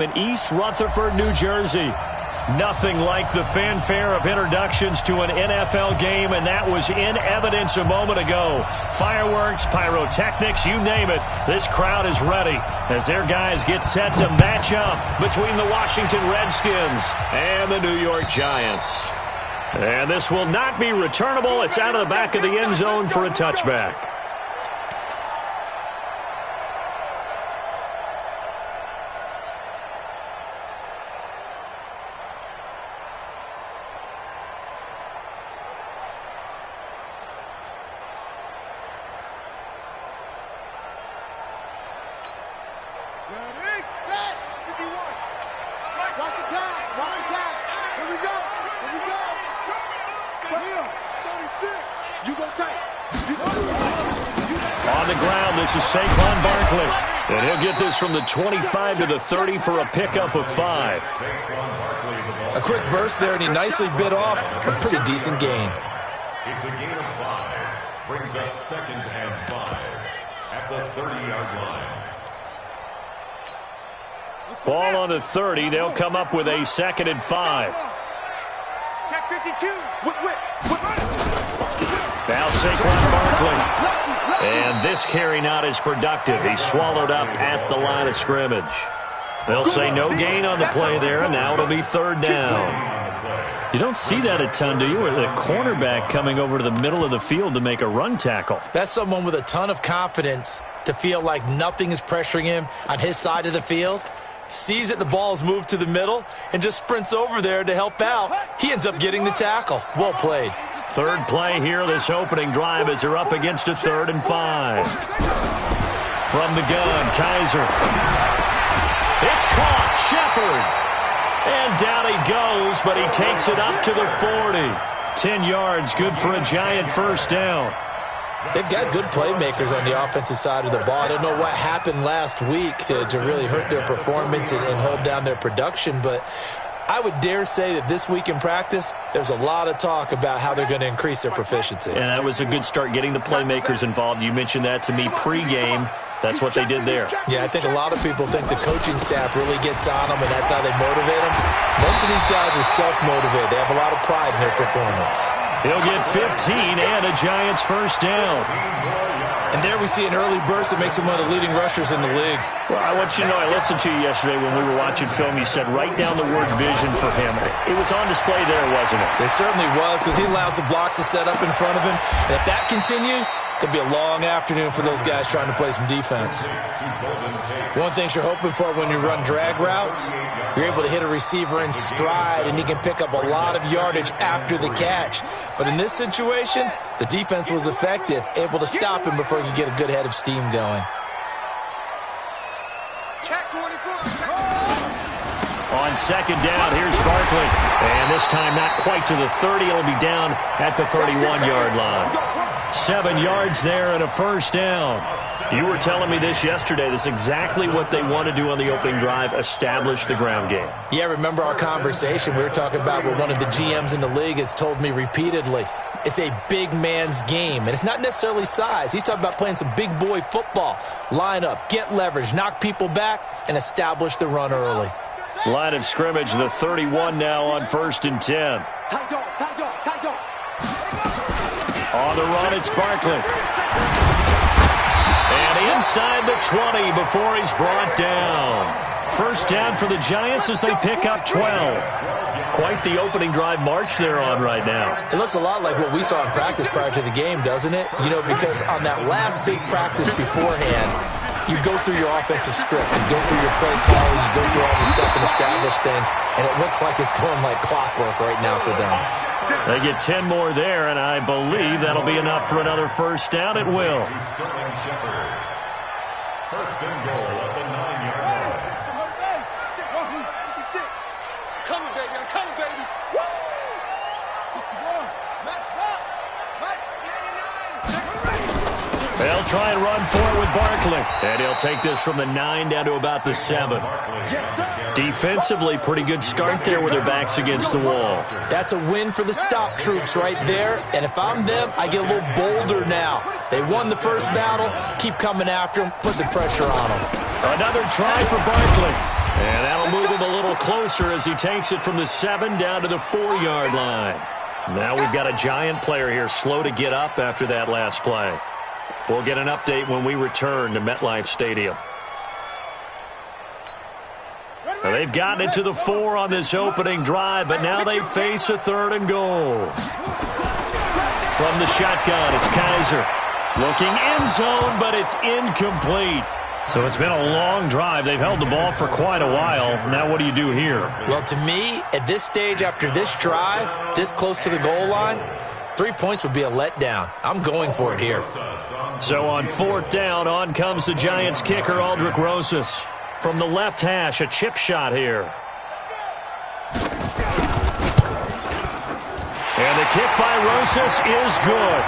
In East Rutherford, New Jersey. Nothing like the fanfare of introductions to an NFL game, and that was in evidence a moment ago. Fireworks, pyrotechnics, you name it. This crowd is ready as their guys get set to match up between the Washington Redskins and the New York Giants. And this will not be returnable. It's out of the back of the end zone for a touchback. On the ground, this is Saquon Barkley. And he'll get this from the 25 to the 30 for a pickup of 5. A quick burst there, and he nicely bit off a pretty decent gain. It's a gain of 5. Brings up 2nd and 5 at the 30-yard line. Ball on the 30. They'll come up with a 2nd and 5. Check 52. Now Saquon Barkley. And this carry not as productive. He's swallowed up at the line of scrimmage. They'll say no gain on the play there, and now it'll be 3rd down. You don't see that a ton, do you? Where the cornerback coming over to the middle of the field to make a run tackle. That's someone with a ton of confidence to feel like nothing is pressuring him on his side of the field. Sees that the ball's moved to the middle and just sprints over there to help out. He ends up getting the tackle. Well played. Third play here, this opening drive, as they're up against a 3rd and 5. From the gun, Kaiser. It's caught, Shepard. And down he goes, but he takes it up to the 40. 10 yards, good for a Giant first down. They've got good playmakers on the offensive side of the ball. I don't know what happened last week to really hurt their performance and hold down their production, but I would dare say that this week in practice, there's a lot of talk about how they're going to increase their proficiency. And that was a good start, getting the playmakers involved. You mentioned that to me pregame. That's what they did there. Yeah, I think a lot of people think the coaching staff really gets on them, and that's how they motivate them. Most of these guys are self-motivated. They have a lot of pride in their performance. He'll get 15 and a Giants first down. And there we see an early burst that makes him one of the leading rushers in the league. Well, I want you to know, I listened to you yesterday when we were watching film. You said write down the word vision for him. It was on display there, wasn't it? It certainly was, because he allows the blocks to set up in front of him. And if that continues, it'll be a long afternoon for those guys trying to play some defense. One thing you're hoping for when you run drag routes, you're able to hit a receiver in stride, and he can pick up a lot of yardage after the catch. But in this situation, the defense was effective, able to stop him before he could get a good head of steam going. On 2nd down, here's Barkley. And this time not quite to the 30. It'll be down at the 31-yard line. 7 yards there and a first down. You were telling me this yesterday. This is exactly what they want to do on the opening drive, establish the ground game. Yeah, remember our conversation. We were talking about what one of the GMs in the league has told me repeatedly. It's a big man's game, and it's not necessarily size. He's talking about playing some big boy football. Line up, get leverage, knock people back, and establish the run early. Line of scrimmage, the 31 now on 1st and 10. On the run, it's Barkley. And inside the 20 before he's brought down. First down for the Giants as they pick up 12. Quite the opening drive march they're on right now. It looks a lot like what we saw in practice prior to the game, doesn't it? You know, because on that last big practice beforehand, you go through your offensive script, you go through your play calling, you go through all the stuff and establish things, and it looks like it's going like clockwork right now for them. They get 10 more there, and I believe that'll be enough for another first down. It will. First and goal at the 9-yard line. Coming, baby. I'm coming, baby. Woo! 61. Match box. Right. 89. They'll try and run for it with Barkley. And he'll take this from the 9 down to about the 7. Defensively, pretty good start there with their backs against the wall. That's a win for the stop troops right there. And if I'm them, I get a little bolder now. They won the first battle. Keep coming after them. Put the pressure on them. Another try for Barkley. And that'll move him a little closer as he takes it from the 7 down to the 4-yard line. Now we've got a Giant player here slow to get up after that last play. We'll get an update when we return to MetLife Stadium. Now they've gotten it to the 4 on this opening drive, but now they face a 3rd and goal. From the shotgun, it's Kaiser. Looking end zone, but it's incomplete. So it's been a long drive. They've held the ball for quite a while. Now what do you do here? Well, to me, at this stage after this drive, this close to the goal line, 3 points would be a letdown. I'm going for it here. So on 4th down, on comes the Giants kicker, Aldrick Rosas. From the left hash, a chip shot here. And the kick by Rosas is good.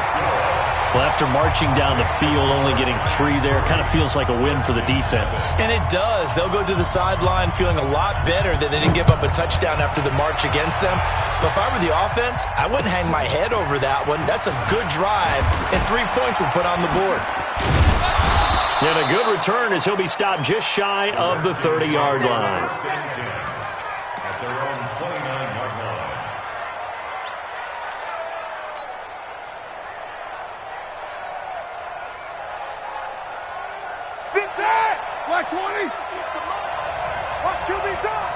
Well, after marching down the field, only getting 3 there, kind of feels like a win for the defense. And it does. They'll go to the sideline feeling a lot better that they didn't give up a touchdown after the march against them. But if I were the offense, I wouldn't hang my head over that one. That's a good drive, and 3 points were put on the board. And a good return as he'll be stopped just shy of the 30-yard line. At their own 29-yard line. Sit there! Black 20! Watch QB top!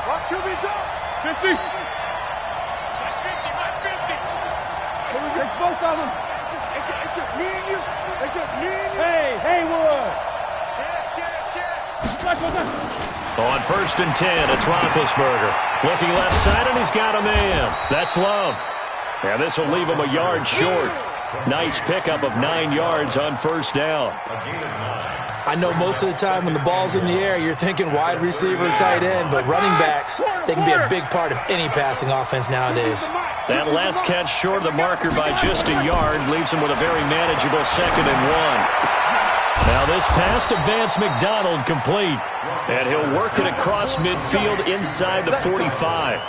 Watch QB top! 50! Black 50! Take both of them! It's just me and you! It's just me and you! Hey, Haywood! Yeah. On 1st and 10, it's Roethlisberger. Looking left side, and he's got a man. That's Love. And this will leave him a yard short. Nice pickup of 9 yards on 1st down. I know most of the time when the ball's in the air, you're thinking wide receiver, tight end, but running backs, they can be a big part of any passing offense nowadays. That last catch short of the marker by just a yard leaves him with a very manageable 2nd and 1. Now this pass to Vance McDonald complete, and he'll work it across midfield inside the 45.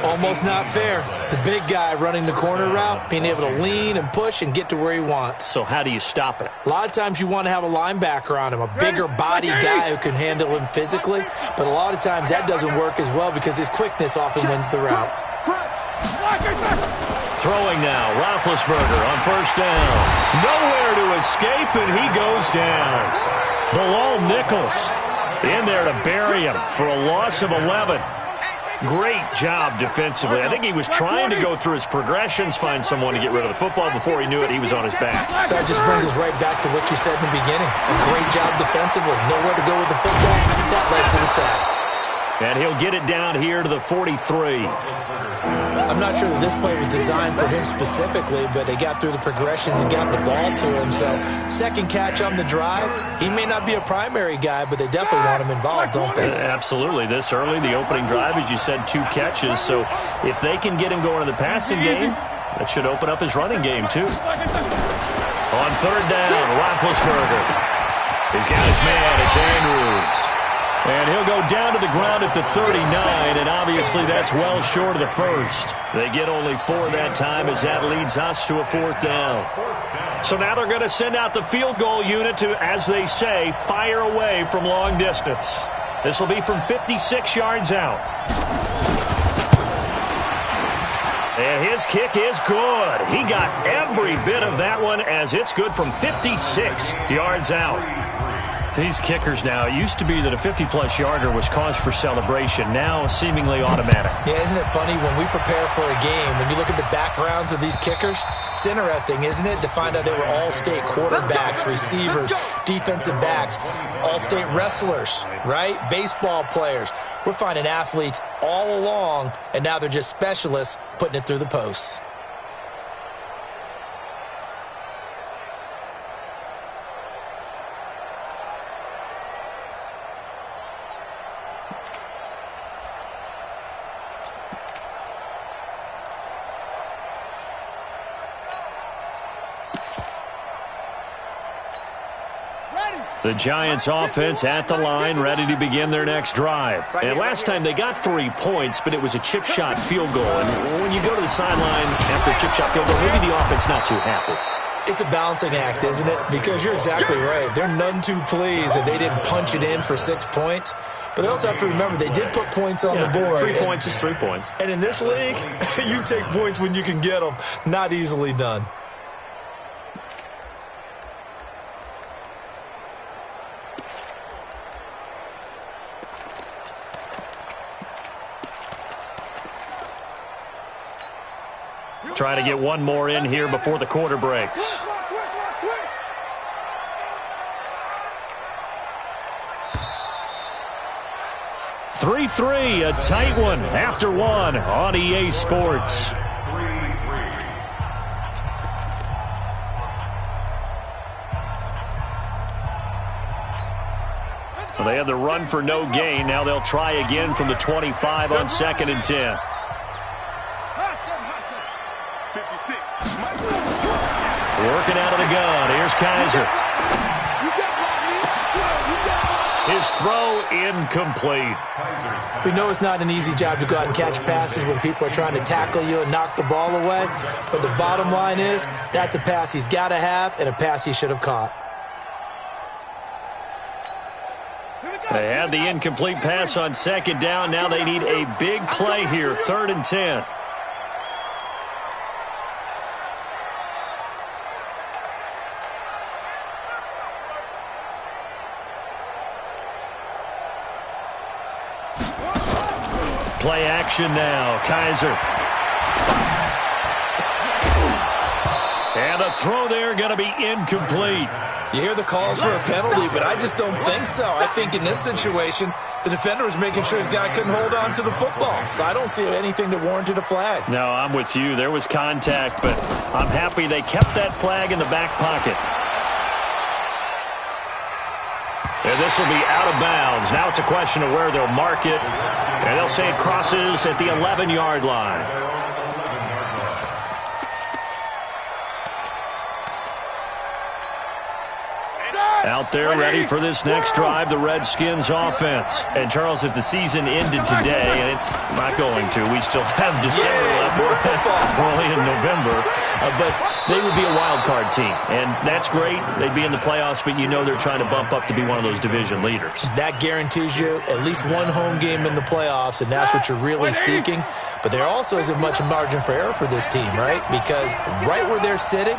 Almost not fair. The big guy running the corner route, being able to lean and push and get to where he wants. So how do you stop it? A lot of times you want to have a linebacker on him, a bigger body guy who can handle him physically, but a lot of times that doesn't work as well because his quickness often wins the route. Throwing now, Roethlisberger on 1st down. Nowhere to escape, and he goes down. Bilal Nichols in there to bury him for a loss of 11. Great job defensively. I think he was trying to go through his progressions, find someone to get rid of the football. Before he knew it, he was on his back. So that just brings us right back to what you said in the beginning. A great job defensively. Nowhere to go with the football. That led to the sack. And he'll get it down here to the 43. I'm not sure that this play was designed for him specifically, but they got through the progressions and got the ball to him. So, 2nd catch on the drive. He may not be a primary guy, but they definitely want him involved, don't they? Absolutely. This early, the opening drive, as you said, 2 catches. So, if they can get him going in the passing game, that should open up his running game, too. On 3rd down, Roethlisberger. He's got his man. It's Andrews. And he'll go down to the ground at the 39, and obviously that's well short of the 1st. They get only 4 that time as that leads us to a 4th down. So now they're going to send out the field goal unit to, as they say, fire away from long distance. This will be from 56 yards out. And his kick is good. He got every bit of that one as it's good from 56 yards out. These kickers now, it used to be that a 50-plus yarder was cause for celebration. Now, seemingly automatic. Yeah, isn't it funny when we prepare for a game, when you look at the backgrounds of these kickers, it's interesting, isn't it, to find out they were all-state quarterbacks, receivers, defensive backs, all-state wrestlers, right? Baseball players. We're finding athletes all along, and now they're just specialists putting it through the posts. The Giants offense at the line, ready to begin their next drive. And last time they got 3 points, but it was a chip shot field goal. And when you go to the sideline after a chip shot field goal, maybe the offense not too happy. It's a balancing act, isn't it? Because you're exactly right. They're none too pleased that they didn't punch it in for 6 points. But they also have to remember they did put points on the board. 3 points is 3 points. And in this league, you take points when you can get them. Not easily done. Try to get one more in here before the quarter breaks. 3-3, a tight one after one on EA Sports. Well, they had the run for no gain. Now they'll try again from the 25 on 2nd and 10. Working out of the gun. Here's Kaiser. His throw incomplete. We know it's not an easy job to go out and catch passes when people are trying to tackle you and knock the ball away. But the bottom line is that's a pass he's got to have and a pass he should have caught. They had the incomplete pass on 2nd down. Now they need a big play here, 3rd and 10. Play action now. Kaiser. And the throw there going to be incomplete. You hear the calls for a penalty, but I just don't think so. I think in this situation, the defender was making sure his guy couldn't hold on to the football. So I don't see anything that warranted a flag. No, I'm with you. There was contact, but I'm happy they kept that flag in the back pocket. And this will be out of bounds. Now it's a question of where they'll mark it. And they'll say it crosses at the 11-yard line. Out there ready for this next drive, the Redskins offense. And, Charles, if the season ended today, and it's not going to, we still have December left. We're only in November. But they would be a wild card team. And that's great. They'd be in the playoffs, but you know they're trying to bump up to be one of those division leaders. That guarantees you at least one home game in the playoffs, and that's what you're really seeking. But there also isn't much margin for error for this team, right? Because right where they're sitting,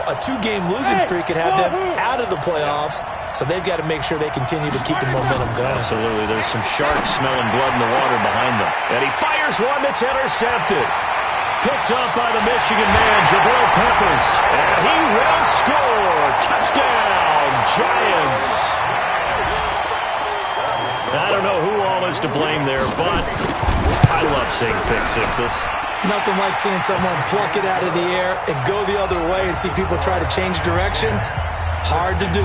a 2-game losing streak could have them out of the playoffs, so they've got to make sure they continue to keep the momentum going. Absolutely. There's some sharks smelling blood in the water behind them. And he fires one that's intercepted. Picked up by the Michigan man, Jabril Peppers. And he will score. Touchdown, Giants. I don't know who all is to blame there, but I love seeing pick sixes. Nothing like seeing someone pluck it out of the air and go the other way and see people try to change directions. Hard to do.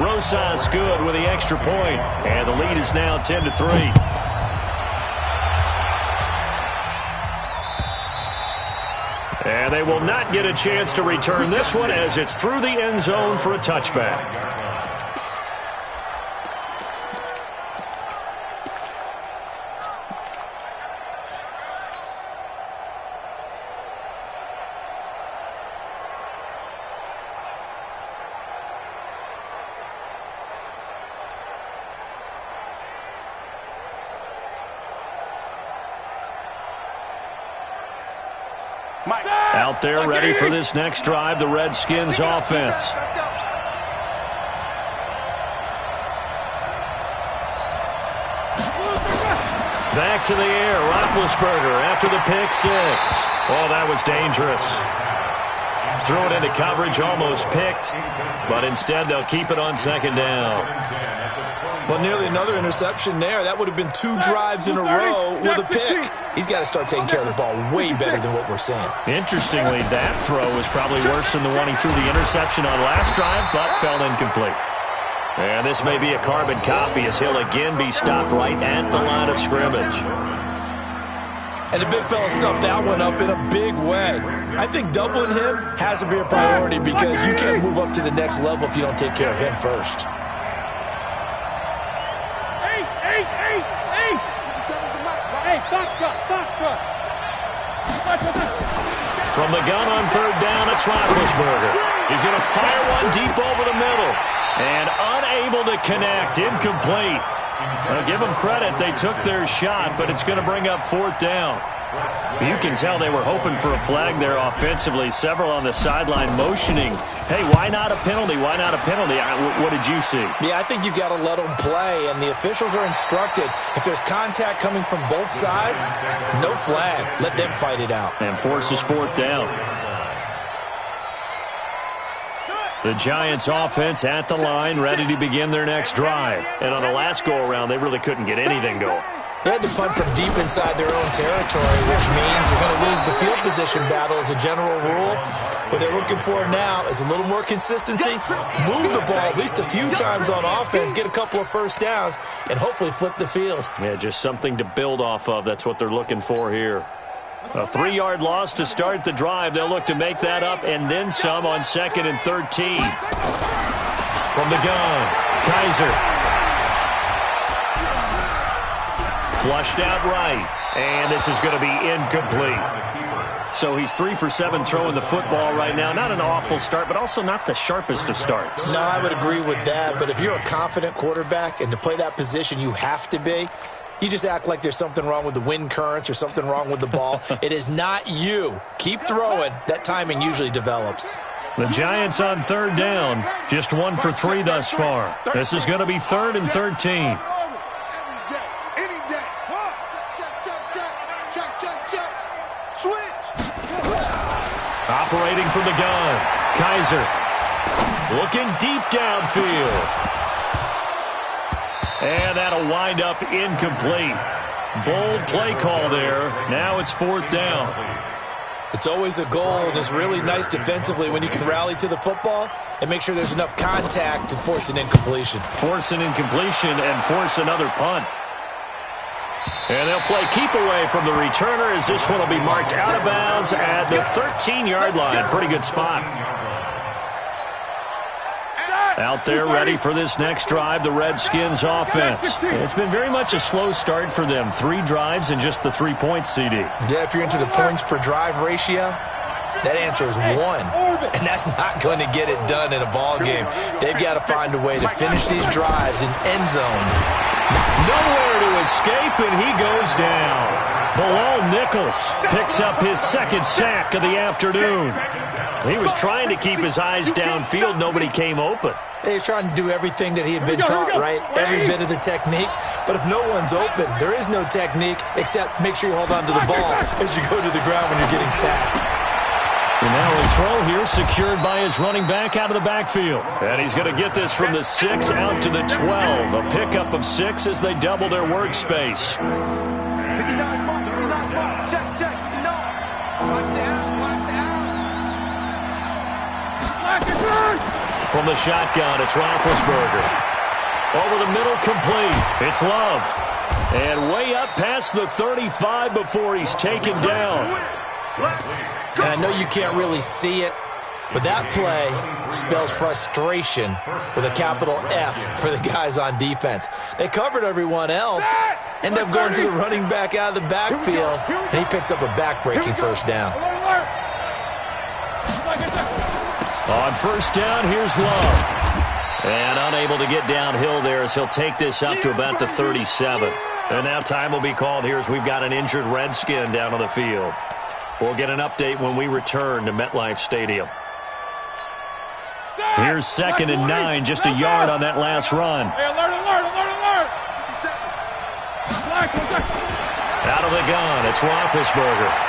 Rosas good with the extra point. And the lead is now 10-3. And they will not get a chance to return this one as it's through the end zone for a touchback. Out there ready for this next drive, the Redskins offense. Back to the air, Roethlisberger after the pick six. Oh, that was dangerous. Threw it into coverage, almost picked, but instead they'll keep it on 2nd down. Well, nearly another interception there. That would have been 2 drives in a row with a pick. He's got to start taking care of the ball way better than what we're seeing. Interestingly, that throw was probably worse than the one he threw the interception on last drive, but fell incomplete. And this may be a carbon copy as he'll again be stopped right at the line of scrimmage. And the big fella stuffed that one up in a big way. I think doubling him has to be a priority because you can't move up to the next level if you don't take care of him first. From the gun on third down, it's Roethlisberger. He's going to fire one deep over the middle. And unable to connect. Incomplete. Well, give them credit. They took their shot, but it's going to bring up fourth down. You can tell they were hoping for a flag there offensively. Several on the sideline motioning, hey, why not a penalty? Why not a penalty? What did you see? Yeah, I think you got to let them play, and the officials are instructed. If there's contact coming from both sides, no flag. Let them fight it out. And forces fourth down. The Giants offense at the line, ready to begin their next drive. And on the last go-around, they really couldn't get anything going. They had to punt from deep inside their own territory, which means you're going to lose the field position battle as a general rule. What they're looking for now is a little more consistency, move the ball at least a few times on offense, get a couple of first downs, and hopefully flip the field. Yeah, just something to build off of. That's what they're looking for here. A 3-yard loss to start the drive. They'll look to make that up and then some on 2nd and 13. From the gun, Kaiser. Flushed out right, and this is going to be incomplete. So he's 3 for 7 throwing the football right now. Not an awful start, but also not the sharpest of starts. No, I would agree with that, but if you're a confident quarterback and to play that position you have to be, you just act like there's something wrong with the wind currents or something wrong with the ball. It is not you. Keep throwing. That timing usually develops. The Giants on third down, just 1 for 3 thus far. This is going to be 3rd and 13. Operating from the gun, Kaiser. Looking deep downfield. And that'll wind up incomplete. Bold play call there. Now it's 4th down. It's always a goal, and it's really nice defensively when you can rally to the football and make sure there's enough contact to force an incompletion. Force an incompletion and force another punt. And they'll play keep away from the returner as this one will be marked out of bounds at the 13-yard line. Pretty good spot. Out there ready for this next drive, the Redskins offense. It's been very much a slow start for them. 3 drives and just the 3 points, CD. Yeah, if you're into the points per drive ratio, that answer is 1. And that's not going to get it done in a ball game. They've got to find a way to finish these drives in end zones. Nowhere to escape, and he goes down. Bilal Nichols picks up his 2nd sack of the afternoon. He was trying to keep his eyes downfield. Nobody came open. He's trying to do everything that he had been taught, right? Every bit of the technique. But if no one's open, there is no technique except make sure you hold on to the ball as you go to the ground when you're getting sacked. And now a throw here secured by his running back out of the backfield. And he's going to get this from the 6 out to the 12. A pickup of 6 as they double their workspace. From the shotgun, it's Roethlisberger. Over the middle, complete. It's Love. And way up past the 35 before he's taken down. And I know you can't really see it, but that play spells frustration with a capital F for the guys on defense. They covered everyone else, end up going to the running back out of the backfield, and he picks up a back-breaking first down. On first down, here's Love. And unable to get downhill there as he'll take this up to about the 37. And now time will be called here as we've got an injured Redskin down on the field. We'll get an update when we return to MetLife Stadium. Here's 2nd and 9, just a yard on that last run. Alert. Out of the gun, it's Roethlisberger.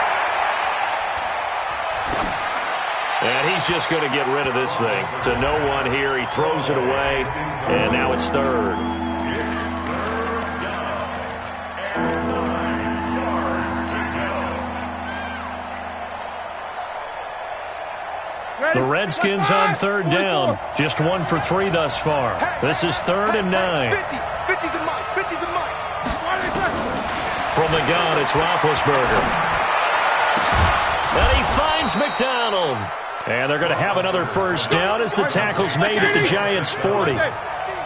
And he's just going to get rid of this thing. To no one here, he throws it away, and now it's 3rd. The Redskins on 3rd down. Just 1 for 3 thus far. This is 3rd and 9. From the gun, it's Roethlisberger. And he finds McDonald. And they're going to have another first down as the tackle's made at the Giants' 40.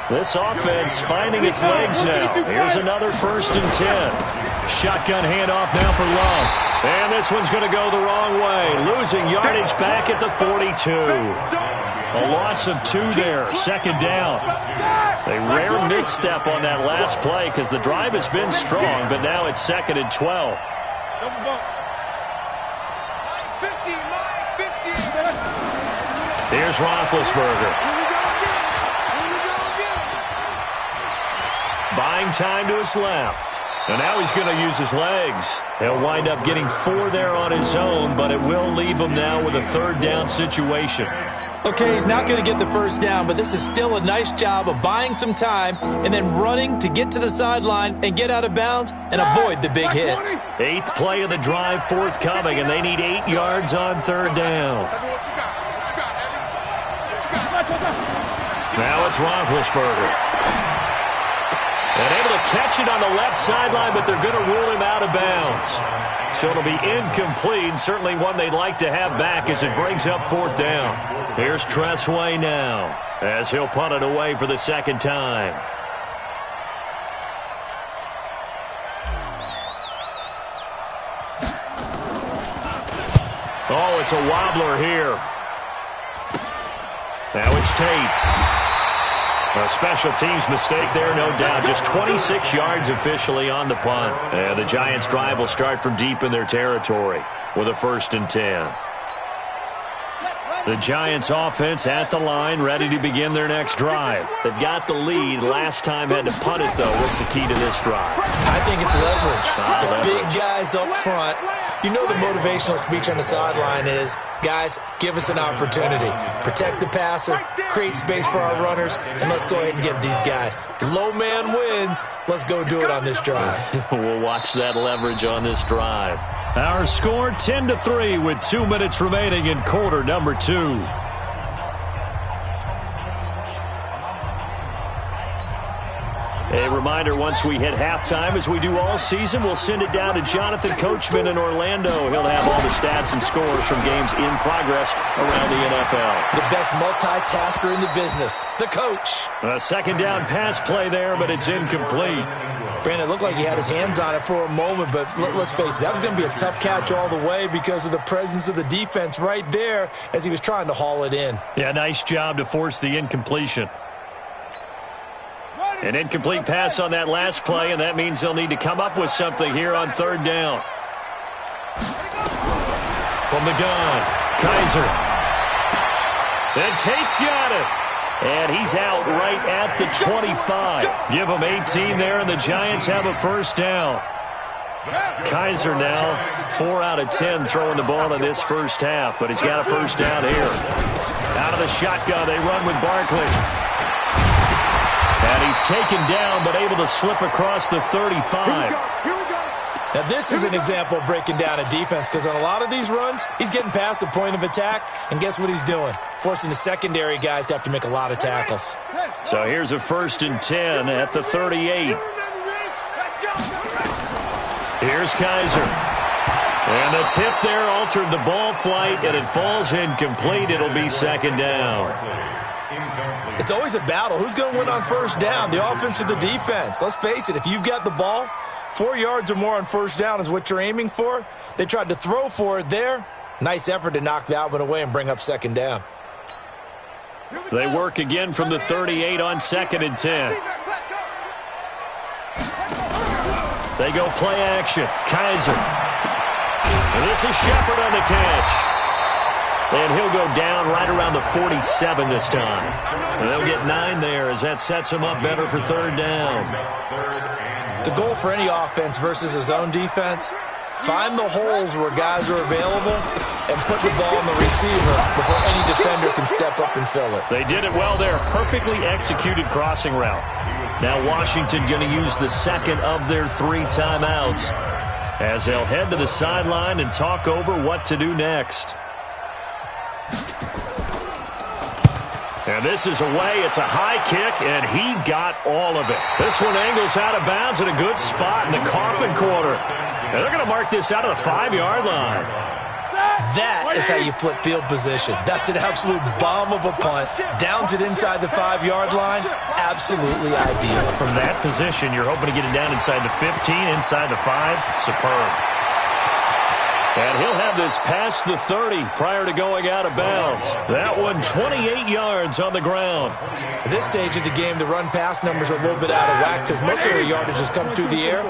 This offense finding its legs now. Here's another 1st and 10. Shotgun handoff now for Love. And this one's going to go the wrong way. Losing yardage back at the 42. A loss of 2 there. Second down. A rare misstep on that last play because the drive has been strong, but now it's 2nd and 12. Here's Roethlisberger. Buying time to his left. And now he's going to use his legs. He'll wind up getting 4 there on his own, but it will leave him now with a 3rd down situation. Okay, he's not going to get the first down, but this is still a nice job of buying some time and then running to get to the sideline and get out of bounds and avoid the big hit. 8th play of the drive forthcoming, and they need 8 yards on 3rd down. Now it's Roethlisberger. And able to catch it on the left sideline, but they're going to rule him out of bounds. So it'll be incomplete, certainly one they'd like to have back as it brings up 4th down. Here's Tressway now as he'll punt it away for the 2nd time. Oh, it's a wobbler here. Now it's Tate. A special teams mistake there, no doubt. Just 26 yards officially on the punt. And the Giants' drive will start from deep in their territory with a 1st and 10. The Giants' offense at the line, ready to begin their next drive. They've got the lead. Last time had to punt it, though. What's the key to this drive? I think it's leverage. The big guys up front. You know the motivational speech on the sideline is, guys, give us an opportunity. Protect the passer, create space for our runners, and let's go ahead and give these guys. Low man wins. Let's go do it on this drive. We'll watch that leverage on this drive. Our score 10-3 with 2 minutes remaining in quarter number 2. A reminder, once we hit halftime, as we do all season, we'll send it down to Jonathan Coachman in Orlando. He'll have all the stats and scores from games in progress around the NFL. The best multitasker in the business, the coach. A 2nd down pass play there, but it's incomplete. Brandon, it looked like he had his hands on it for a moment, but let's face it, that was going to be a tough catch all the way because of the presence of the defense right there as he was trying to haul it in. Yeah, nice job to force the incompletion. An incomplete pass on that last play, and that means they'll need to come up with something here on 3rd down. From the gun, Kaiser. And Tate's got it. And he's out right at the 25. Give him 18 there, and the Giants have a 1st down. Kaiser now 4 out of 10 throwing the ball in this first half, but he's got a 1st down here. Out of the shotgun, they run with Barkley. And he's taken down, but able to slip across the 35. Now, this is an example of breaking down a defense because on a lot of these runs, he's getting past the point of attack, and guess what he's doing? Forcing the secondary guys to have to make a lot of tackles. So here's a 1st and 10 at the 38. Here's Kaiser. And the tip there altered the ball flight, and it falls incomplete. It'll be 2nd down. It's always a battle. Who's going to win on 1st down, the offense or the defense? Let's face it, if you've got the ball, 4 yards or more on 1st down is what you're aiming for. They tried to throw for it there. Nice effort to knock that one away and bring up 2nd down. They work again from the 38 on 2nd and 10. They go play action. Kaiser. And this is Shepard on the catch. And he'll go down right around the 47 this time. And they'll get 9 there as that sets him up better for 3rd down. The goal for any offense versus a zone defense, find the holes where guys are available and put the ball on the receiver before any defender can step up and fill it. They did it well there. Perfectly executed crossing route. Now Washington going to use the 2nd of their 3 timeouts as they'll head to the sideline and talk over what to do next. And this is away. It's a high kick, and he got all of it. This one angles out of bounds at a good spot in the coffin corner. And they're going to mark this out of the 5-yard line. That is how you flip field position. That's an absolute bomb of a punt. Downs it inside the 5-yard line. Absolutely ideal. From that position, you're hoping to get it down inside the 15, inside the 5. Superb. And he'll have this past the 30 prior to going out of bounds. That one 28 yards on the ground. At this stage of the game, the run-pass numbers are a little bit out of whack because most of their yardage has come through the air.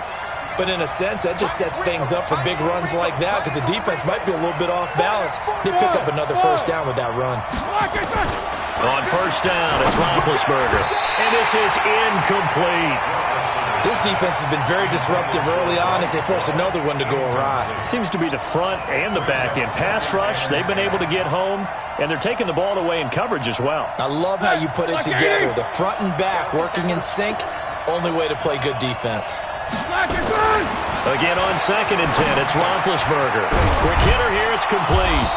But in a sense, that just sets things up for big runs like that because the defense might be a little bit off balance. They pick up another first down with that run. On first down, it's Roethlisberger. And this is incomplete. This defense has been very disruptive early on as they force another one to go awry. It seems to be the front and the back end. Pass rush, they've been able to get home, and they're taking the ball away in coverage as well. I love how you put it together. The front and back working in sync, only way to play good defense. Again on 2nd and 10, it's Roethlisberger. Quick hitter here, it's complete.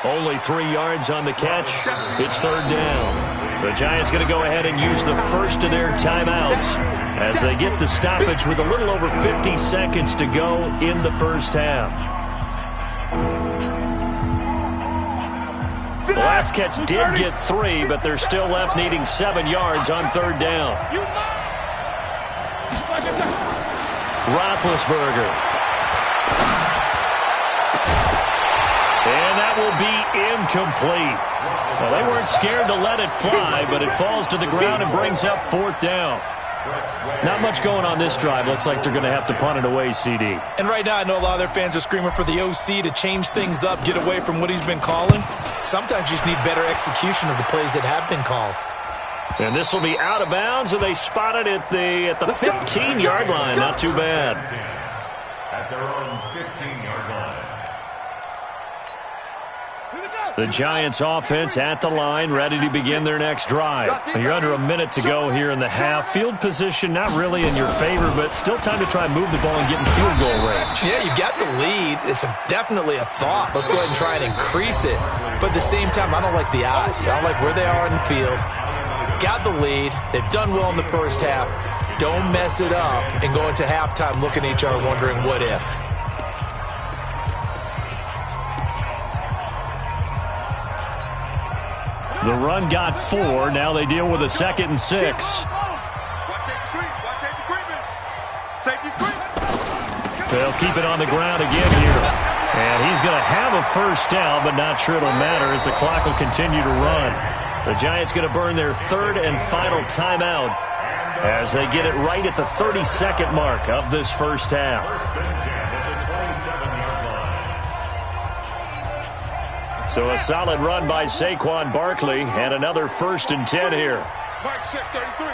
Only 3 yards on the catch. It's 3rd down. The Giants going to go ahead and use the first of their timeouts as they get the stoppage with a little over 50 seconds to go in the first half. The last catch did get 3, but they're still left needing 7 yards on 3rd down. Roethlisberger. And that will be incomplete. Well, they weren't scared to let it fly, but it falls to the ground and brings up 4th down. Not much going on this drive. Looks like they're going to have to punt it away, CD. And right now, I know a lot of their fans are screaming for the OC to change things up, get away from what he's been calling. Sometimes you just need better execution of the plays that have been called. And this will be out of bounds, and they spot it at the 15-yard line. Not too bad. At their own 15-yard line. The Giants offense at the line, ready to begin their next drive. You're under a minute to go here in the half. Field position not really in your favor, but still time to try and move the ball and get in field goal range. Yeah, you got the lead. It's definitely a thought. Let's go ahead and try and increase it. But at the same time, I don't like the odds. I don't like where they are in the field. Got the lead. They've done well in the first half. Don't mess it up and go into halftime looking at each other wondering what if. The run got 4. Now they deal with a 2nd and 6. They'll keep it on the ground again here. And he's going to have a first down, but not sure it'll matter as the clock will continue to run. The Giants going to burn their 3rd and final timeout as they get it right at the 30-second mark of this first half. So a solid run by Saquon Barkley and another 1st and 10 here. Mike, check 33.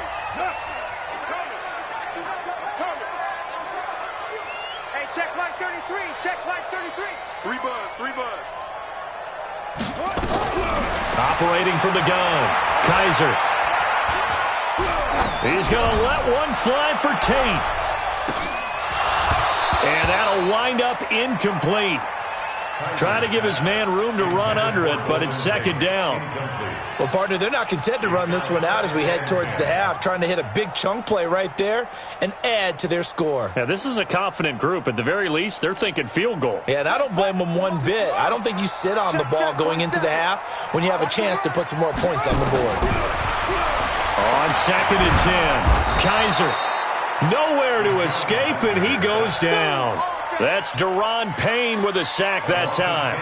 Hey, check Mike 33. Check Mike 33. 3 buzz. Operating from the gun, Kaiser. He's going to let one fly for Tate. And that'll wind up incomplete. Trying to give his man room to run under it, but it's 2nd down. Well, partner, they're not content to run this one out as we head towards the half, trying to hit a big chunk play right there and add to their score. Yeah, this is a confident group. At the very least, they're thinking field goal. Yeah, and I don't blame them one bit. I don't think you sit on the ball going into the half when you have a chance to put some more points on the board. On 2nd and 10, Kaiser. Nowhere to escape, and he goes down. That's Daron Payne with a sack that time.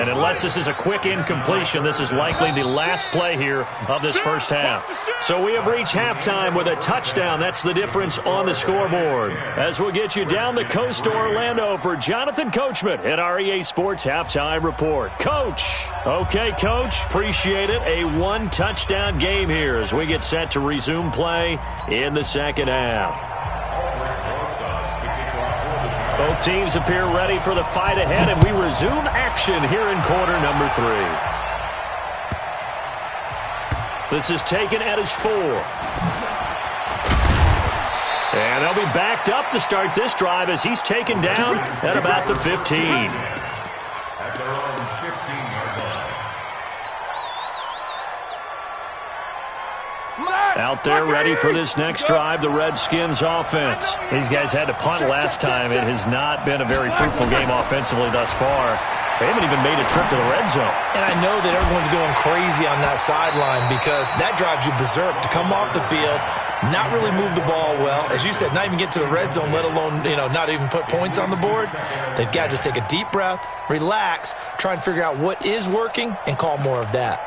And unless this is a quick incompletion, this is likely the last play here of this first half. So we have reached halftime with a touchdown. That's the difference on the scoreboard. As we'll get you down the coast to Orlando for Jonathan Coachman at our EA Sports Halftime Report. Coach. Okay, Coach. Appreciate it. A 1-touchdown game here as we get set to resume play in the second half. Both teams appear ready for the fight ahead, and we resume action here in quarter number 3. This is taken at his 4. And they'll be backed up to start this drive as he's taken down at about the 15. At their own 15-yard line. Out there ready for this next drive, the Redskins offense. These guys had to punt last time. It has not been a very fruitful game offensively thus far. They haven't even made a trip to the red zone. And I know that everyone's going crazy on that sideline because that drives you berserk to come off the field, not really move the ball well. As you said, not even get to the red zone, let alone, not even put points on the board. They've got to just take a deep breath, relax, try and figure out what is working, and call more of that.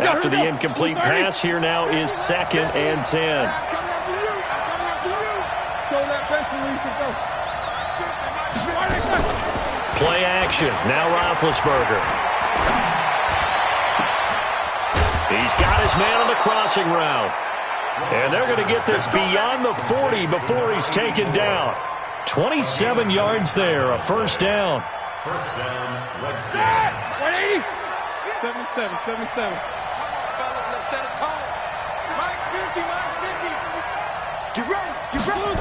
After the incomplete pass, here now is 2nd and 10. Play action. Now Roethlisberger. He's got his man on the crossing route. And they're going to get this beyond the 40 before he's taken down. 27 yards there, a first down. First down, Redskins. 180. 77, 77. Let's set a tone. Max 50, Max 50. Get ready, get ready.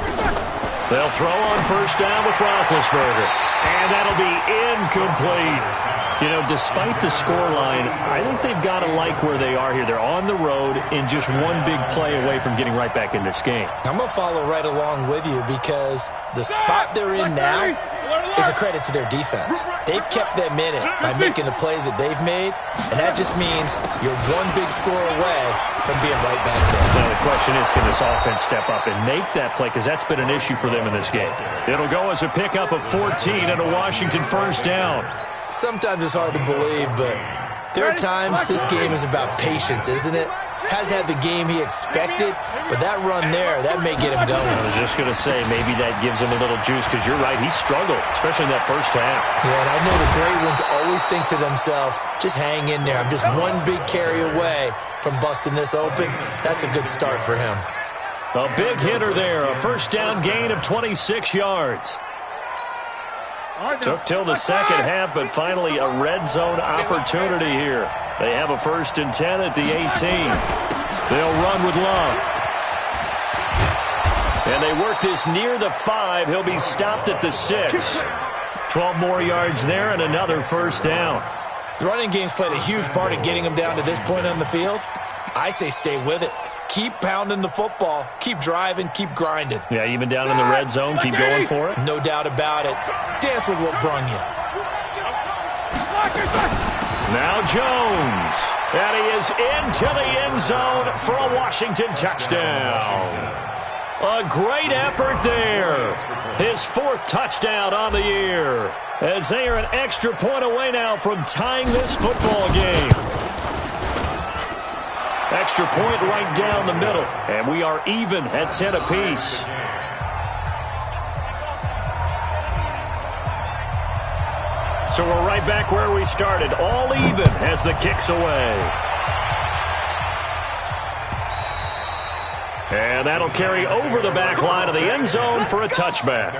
They'll throw on first down with Roethlisberger. And that'll be incomplete. Despite the scoreline, I think they've got to like where they are here. They're on the road and just one big play away from getting right back in this game. I'm going to follow right along with you because the spot they're in now is a credit to their defense. They've kept them in it by making the plays that they've made, and that just means you're one big score away from being right back there. Now the question is, can this offense step up and make that play? Because that's been an issue for them in this game. It'll go as a pickup of 14 and a Washington first down. Sometimes it's hard to believe, but there are times this game is about patience, isn't it? Has had the game he expected, but that run there, that may get him going. I was just going to say, maybe that gives him a little juice, because you're right, he struggled, especially in that first half. Yeah, and I know the great ones always think to themselves, just hang in there. I'm just one big carry away from busting this open. That's a good start for him. A big hitter there, a first down gain of 26 yards. Took till the second half, but finally a red zone opportunity here. They have a 1st and 10 at the 18. They'll run with Love. And they work this near the 5. He'll be stopped at the 6. 12 more yards there and another first down. The running game's played a huge part in getting him down to this point on the field. I say stay with it. Keep pounding the football. Keep driving. Keep grinding. Yeah, even down in the red zone, keep going for it. No doubt about it. Dance with what brung you. Now Jones. And he is into the end zone for a Washington touchdown. A great effort there. His 4th touchdown on the year. As they are an extra point away now from tying this football game. Extra point right down the middle. And we are even at 10 apiece. So we're right back where we started. All even as the kick's away. And that'll carry over the back line of the end zone for a touchback.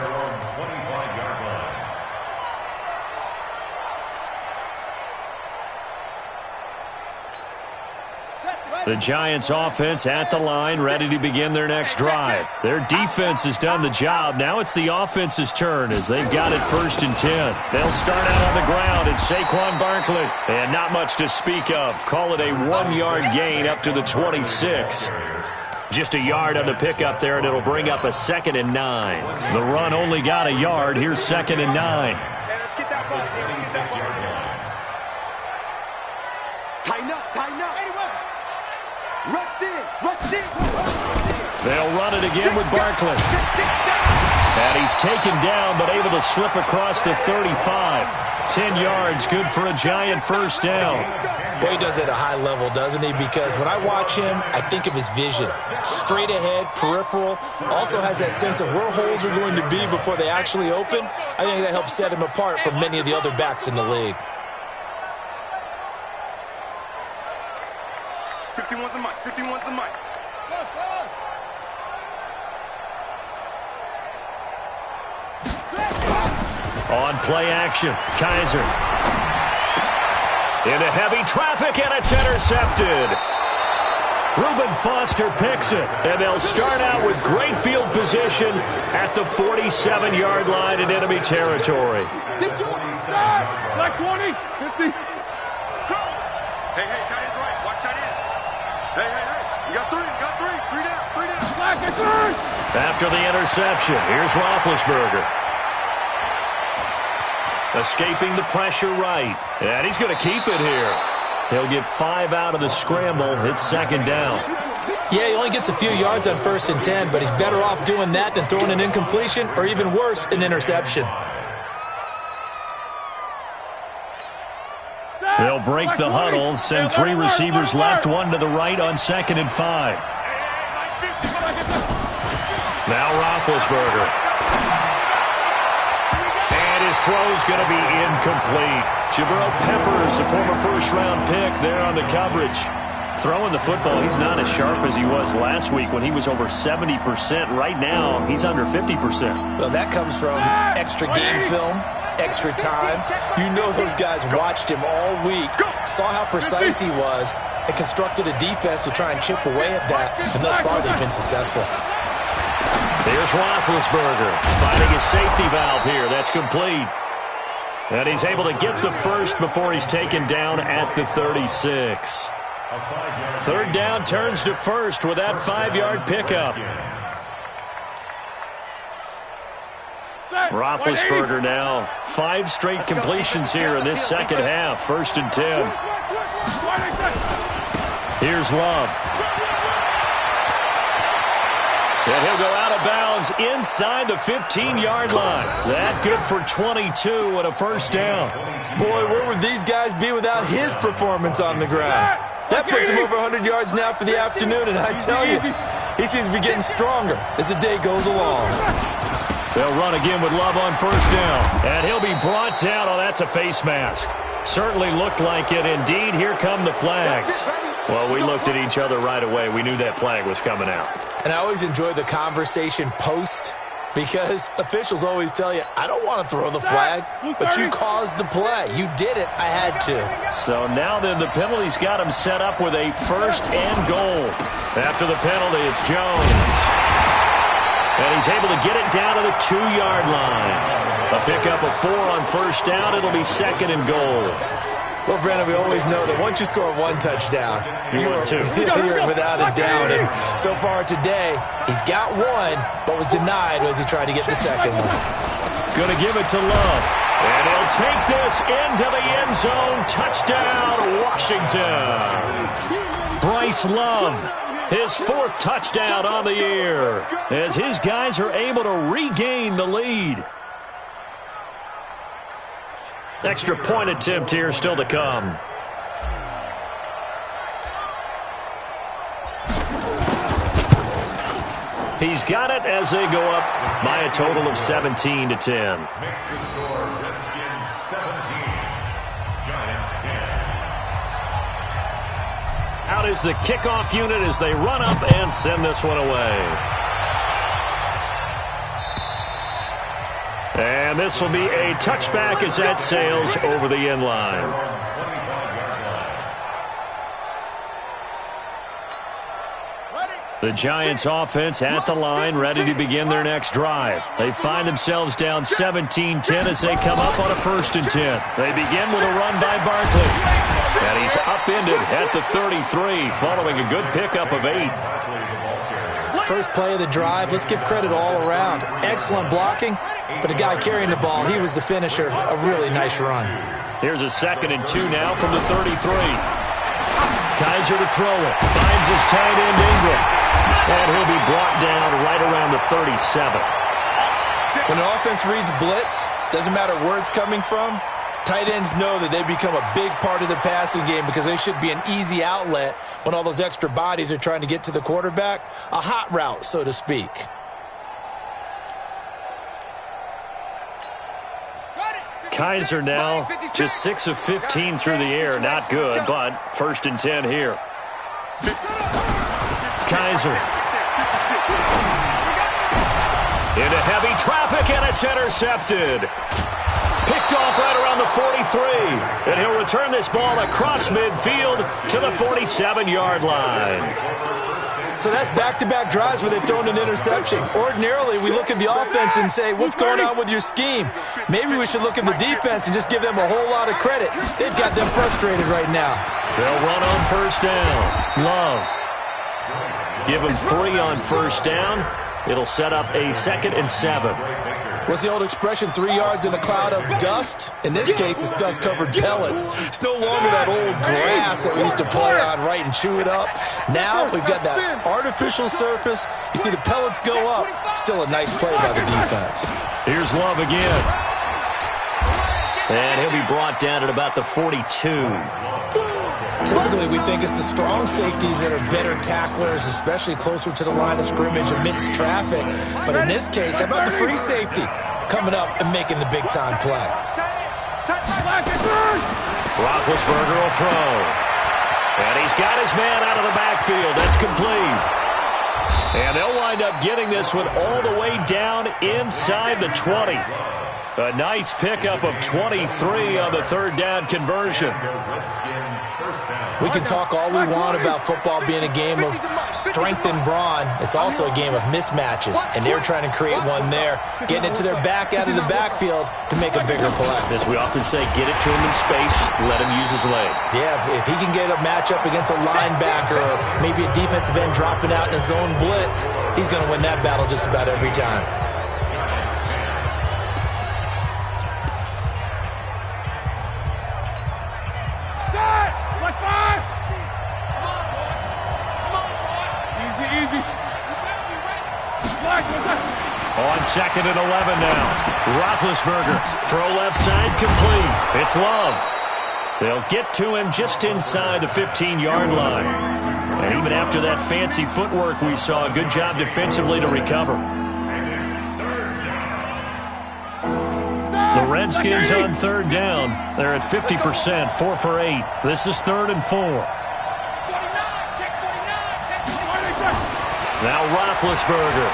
The Giants offense at the line, ready to begin their next drive. Their defense has done the job. Now it's the offense's turn as they've got it 1st and 10. They'll start out on the ground. It's Saquon Barkley. And not much to speak of. Call it a 1-yard gain up to the 26. Just a yard on the pickup there, and it'll bring up a 2nd and 9. The run only got a yard. Here's 2nd and 9. Let's get that ball. Tighten up, tighten up. Rush in, rush in. They'll run it again with Barkley. And he's taken down, but able to slip across the 35. 10 yards, good for a Giant first down. Boy, he does it at a high level, doesn't he? Because when I watch him, I think of his vision. Straight ahead, peripheral. Also has that sense of where holes are going to be before they actually open. I think that helps set him apart from many of the other backs in the league. 51's the mic, 51's the mic. On play action, Kaiser. Into heavy traffic, and it's intercepted. Reuben Foster picks it, and they'll start out with great field position at the 47-yard line in enemy territory. Black 20, 50. Hey, tight end's right. Watch tight end. Hey. You got three. Three down. Black and three. After the interception, here's Roethlisberger. Escaping the pressure right. And he's going to keep it here. He'll get 5 out of the scramble. It's second down. Yeah, he only gets a few yards on 1st and 10, but he's better off doing that than throwing an incompletion or even worse, an interception. They'll break the huddle, send 3 receivers left, 1 to the right on 2nd and 5. Now Roethlisberger. And his throw's going to be incomplete. Jabril Peppers, a former first-round pick there on the coverage. Throwing the football, he's not as sharp as he was last week when he was over 70%. Right now, he's under 50%. Well, that comes from extra game film, extra time. You know those guys watched him all week, saw how precise he was, and constructed a defense to try and chip away at that, and thus far they've been successful. Here's Roethlisberger finding his safety valve here. That's complete. And he's able to get the first before he's taken down at the 36. Third down turns to first with that 5-yard pickup. Roethlisberger now 5 straight completions here in this second half. 1st and 10. Here's Love. And he'll go out of bounds inside the 15-yard line. That good for 22 and a first down. Boy, where would these guys be without his performance on the ground? That puts him over 100 yards now for the afternoon, and I tell you, he seems to be getting stronger as the day goes along. They'll run again with Love on 1st down, and he'll be brought down. Oh, that's a face mask. Certainly looked like it. Indeed, here come the flags. Well, we looked at each other right away. We knew that flag was coming out. And I always enjoy the conversation post, because officials always tell you, I don't want to throw the flag, but you caused the play. You did it. I had to. So now then the penalty's got him set up with a 1st and goal. After the penalty, it's Jones. And he's able to get it down to the 2-yard line. A pickup of 4 on 1st down. It'll be 2nd and goal. Well, Brandon, we always know that once you score 1 touchdown, you're without a doubt. And so far today, he's got 1, but was denied as he tried to get the second one. Going to give it to Love. And he'll take this into the end zone. Touchdown, Washington. Bryce Love, his 4th touchdown on the year, as his guys are able to regain the lead. Extra point attempt here still to come. He's got it as they go up by a total of 17-10. Next to score, Redskins 17, Giants 10. Out is the kickoff unit as they run up and send this one away. And this will be a touchback as that sails over the end line. The Giants offense at the line, ready to begin their next drive. They find themselves down 17-10 as they come up on a 1st and 10. They begin with a run by Barkley. And he's upended at the 33 following a good pickup of 8. First play of the drive, let's give credit all around. Excellent blocking, but the guy carrying the ball, he was the finisher. A really nice run. Here's a 2nd and 2 now from the 33. Kizer to throw it. Finds his tight end Ingram. And he'll be brought down right around the 37. When an offense reads blitz, doesn't matter where it's coming from, tight ends know that they become a big part of the passing game because they should be an easy outlet when all those extra bodies are trying to get to the quarterback. A hot route, so to speak. Kizer now just 6 of 15 through the air. Not good, but 1st and 10 here. Kizer. Into heavy traffic, and it's intercepted. Picked off right around the 43. And he'll return this ball across midfield to the 47-yard line. So that's back-to-back drives where they've thrown an interception. Ordinarily, we look at the offense and say, what's going on with your scheme? Maybe we should look at the defense and just give them a whole lot of credit. They've got them frustrated right now. They'll run on 1st down. Love. Give him 3 on first down. It'll set up a 2nd and 7. What's the old expression, 3 yards in a cloud of dust? In this case, it's dust-covered pellets. It's no longer that old grass that we used to play on, right, and chew it up. Now we've got that artificial surface. You see the pellets go up. Still a nice play by the defense. Here's Love again. And he'll be brought down at about the 42. Typically, we think it's the strong safeties that are better tacklers, especially closer to the line of scrimmage amidst traffic. But in this case, how about the free safety coming up and making the big-time play? Roethlisberger will throw. And he's got his man out of the backfield. That's complete. And they'll wind up getting this one all the way down inside the 20. A nice pickup of 23 on the 3rd down conversion. We can talk all we want about football being a game of strength and brawn. It's also a game of mismatches, and they're trying to create one there, getting it to their back out of the backfield to make a bigger play. As we often say, get it to him in space, let him use his leg. Yeah, if he can get a matchup against a linebacker or maybe a defensive end dropping out in a zone blitz, he's going to win that battle just about every time. On 2nd and 11 now. Roethlisberger, throw left side, complete. It's Love. They'll get to him just inside the 15-yard line. And even after that fancy footwork we saw, a good job defensively to recover. The Redskins on 3rd down. They're at 50%, 4 for 8. This is 3rd and 4. Now Roethlisberger.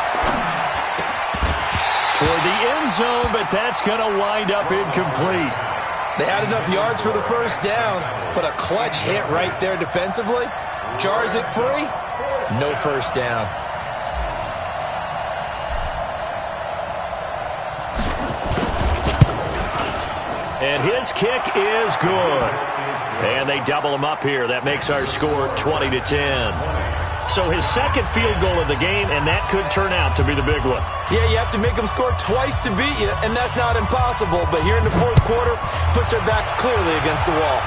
Toward the end zone, but that's going to wind up incomplete. They had enough yards for the first down, but a clutch hit right there defensively. Jars it free. No first down. And his kick is good. And they double him up here. That makes our score 20-10. So his 2nd field goal of the game, and that could turn out to be the big one. Yeah, you have to make them score twice to beat you, and that's not impossible. But here in the 4th quarter, puts their backs clearly against the wall.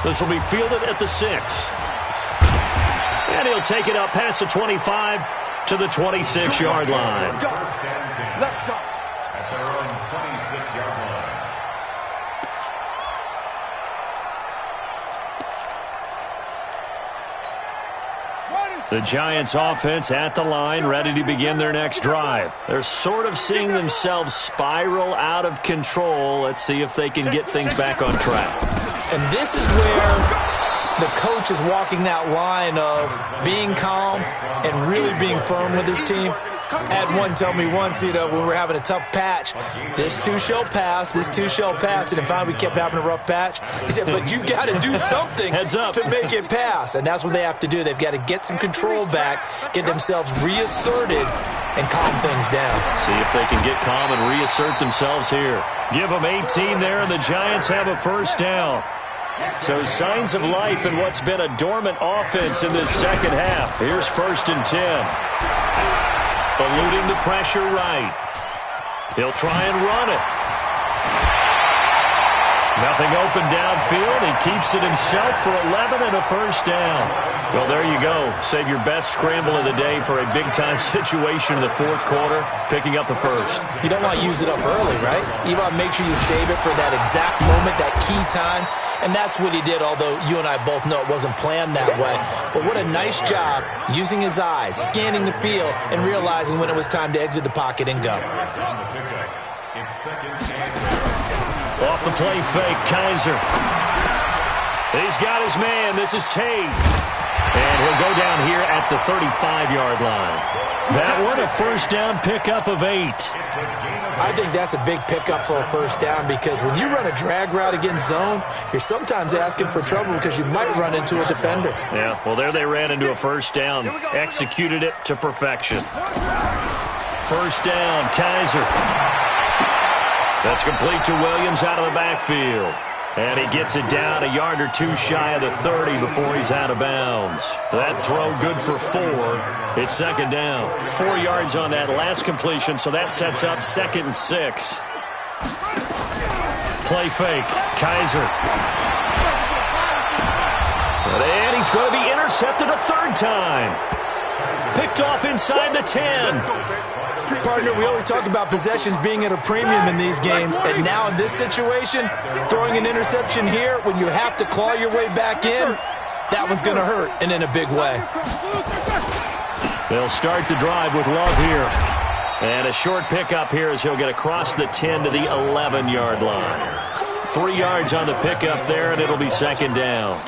This will be fielded at the 6. And he'll take it up past the 25 to the 26-yard line. Let's go. At their own 26-yard line. The Giants offense at the line, ready to begin their next drive. They're sort of seeing themselves spiral out of control. Let's see if they can get things back on track. And this is where the coach is walking that line of being calm and really being firm with his team. Had one tell me once, when we were having a tough patch, this too shall pass, this too shall pass. And finally we kept having a rough patch. He said, but you got to do something to make it pass. And that's what they have to do. They've got to get some control back, get themselves reasserted, and calm things down. See if they can get calm and reassert themselves here. Give them 18 there, and the Giants have a first down. So signs of life in what's been a dormant offense in this second half. Here's 1st and 10. Eluding the pressure right. He'll try and run it. Nothing open downfield. He keeps it himself for 11 and a first down. Well, there you go. Save your best scramble of the day for a big-time situation in the 4th quarter, picking up the first. You don't want to use it up early, right? You want to make sure you save it for that exact moment, that key time. And that's what he did, although you and I both know it wasn't planned that way. But what a nice job using his eyes, scanning the field, and realizing when it was time to exit the pocket and go. Off the play fake, Kaiser. He's got his man. This is Tate. And he'll go down here at the 35-yard line. That one, a first down pickup of 8. I think that's a big pickup for a first down because when you run a drag route against zone, you're sometimes asking for trouble because you might run into a defender. Yeah, well, there they ran into a first down. Executed it to perfection. First down, Kaiser. That's complete to Williams out of the backfield. And he gets it down a yard or two shy of the 30 before he's out of bounds. That throw good for 4. It's second down. 4 yards on that last completion, so that sets up 2nd and 6. Play fake. Kizer. And he's going to be intercepted a 3rd time. Picked off inside the 10. Partner, we always talk about possessions being at a premium in these games, and now in this situation, throwing an interception here when you have to claw your way back in, that one's going to hurt, and in a big way. They'll start the drive with Love here. And a short pickup here as he'll get across the 10 to the 11-yard line. 3 yards on the pickup there, and it'll be second down.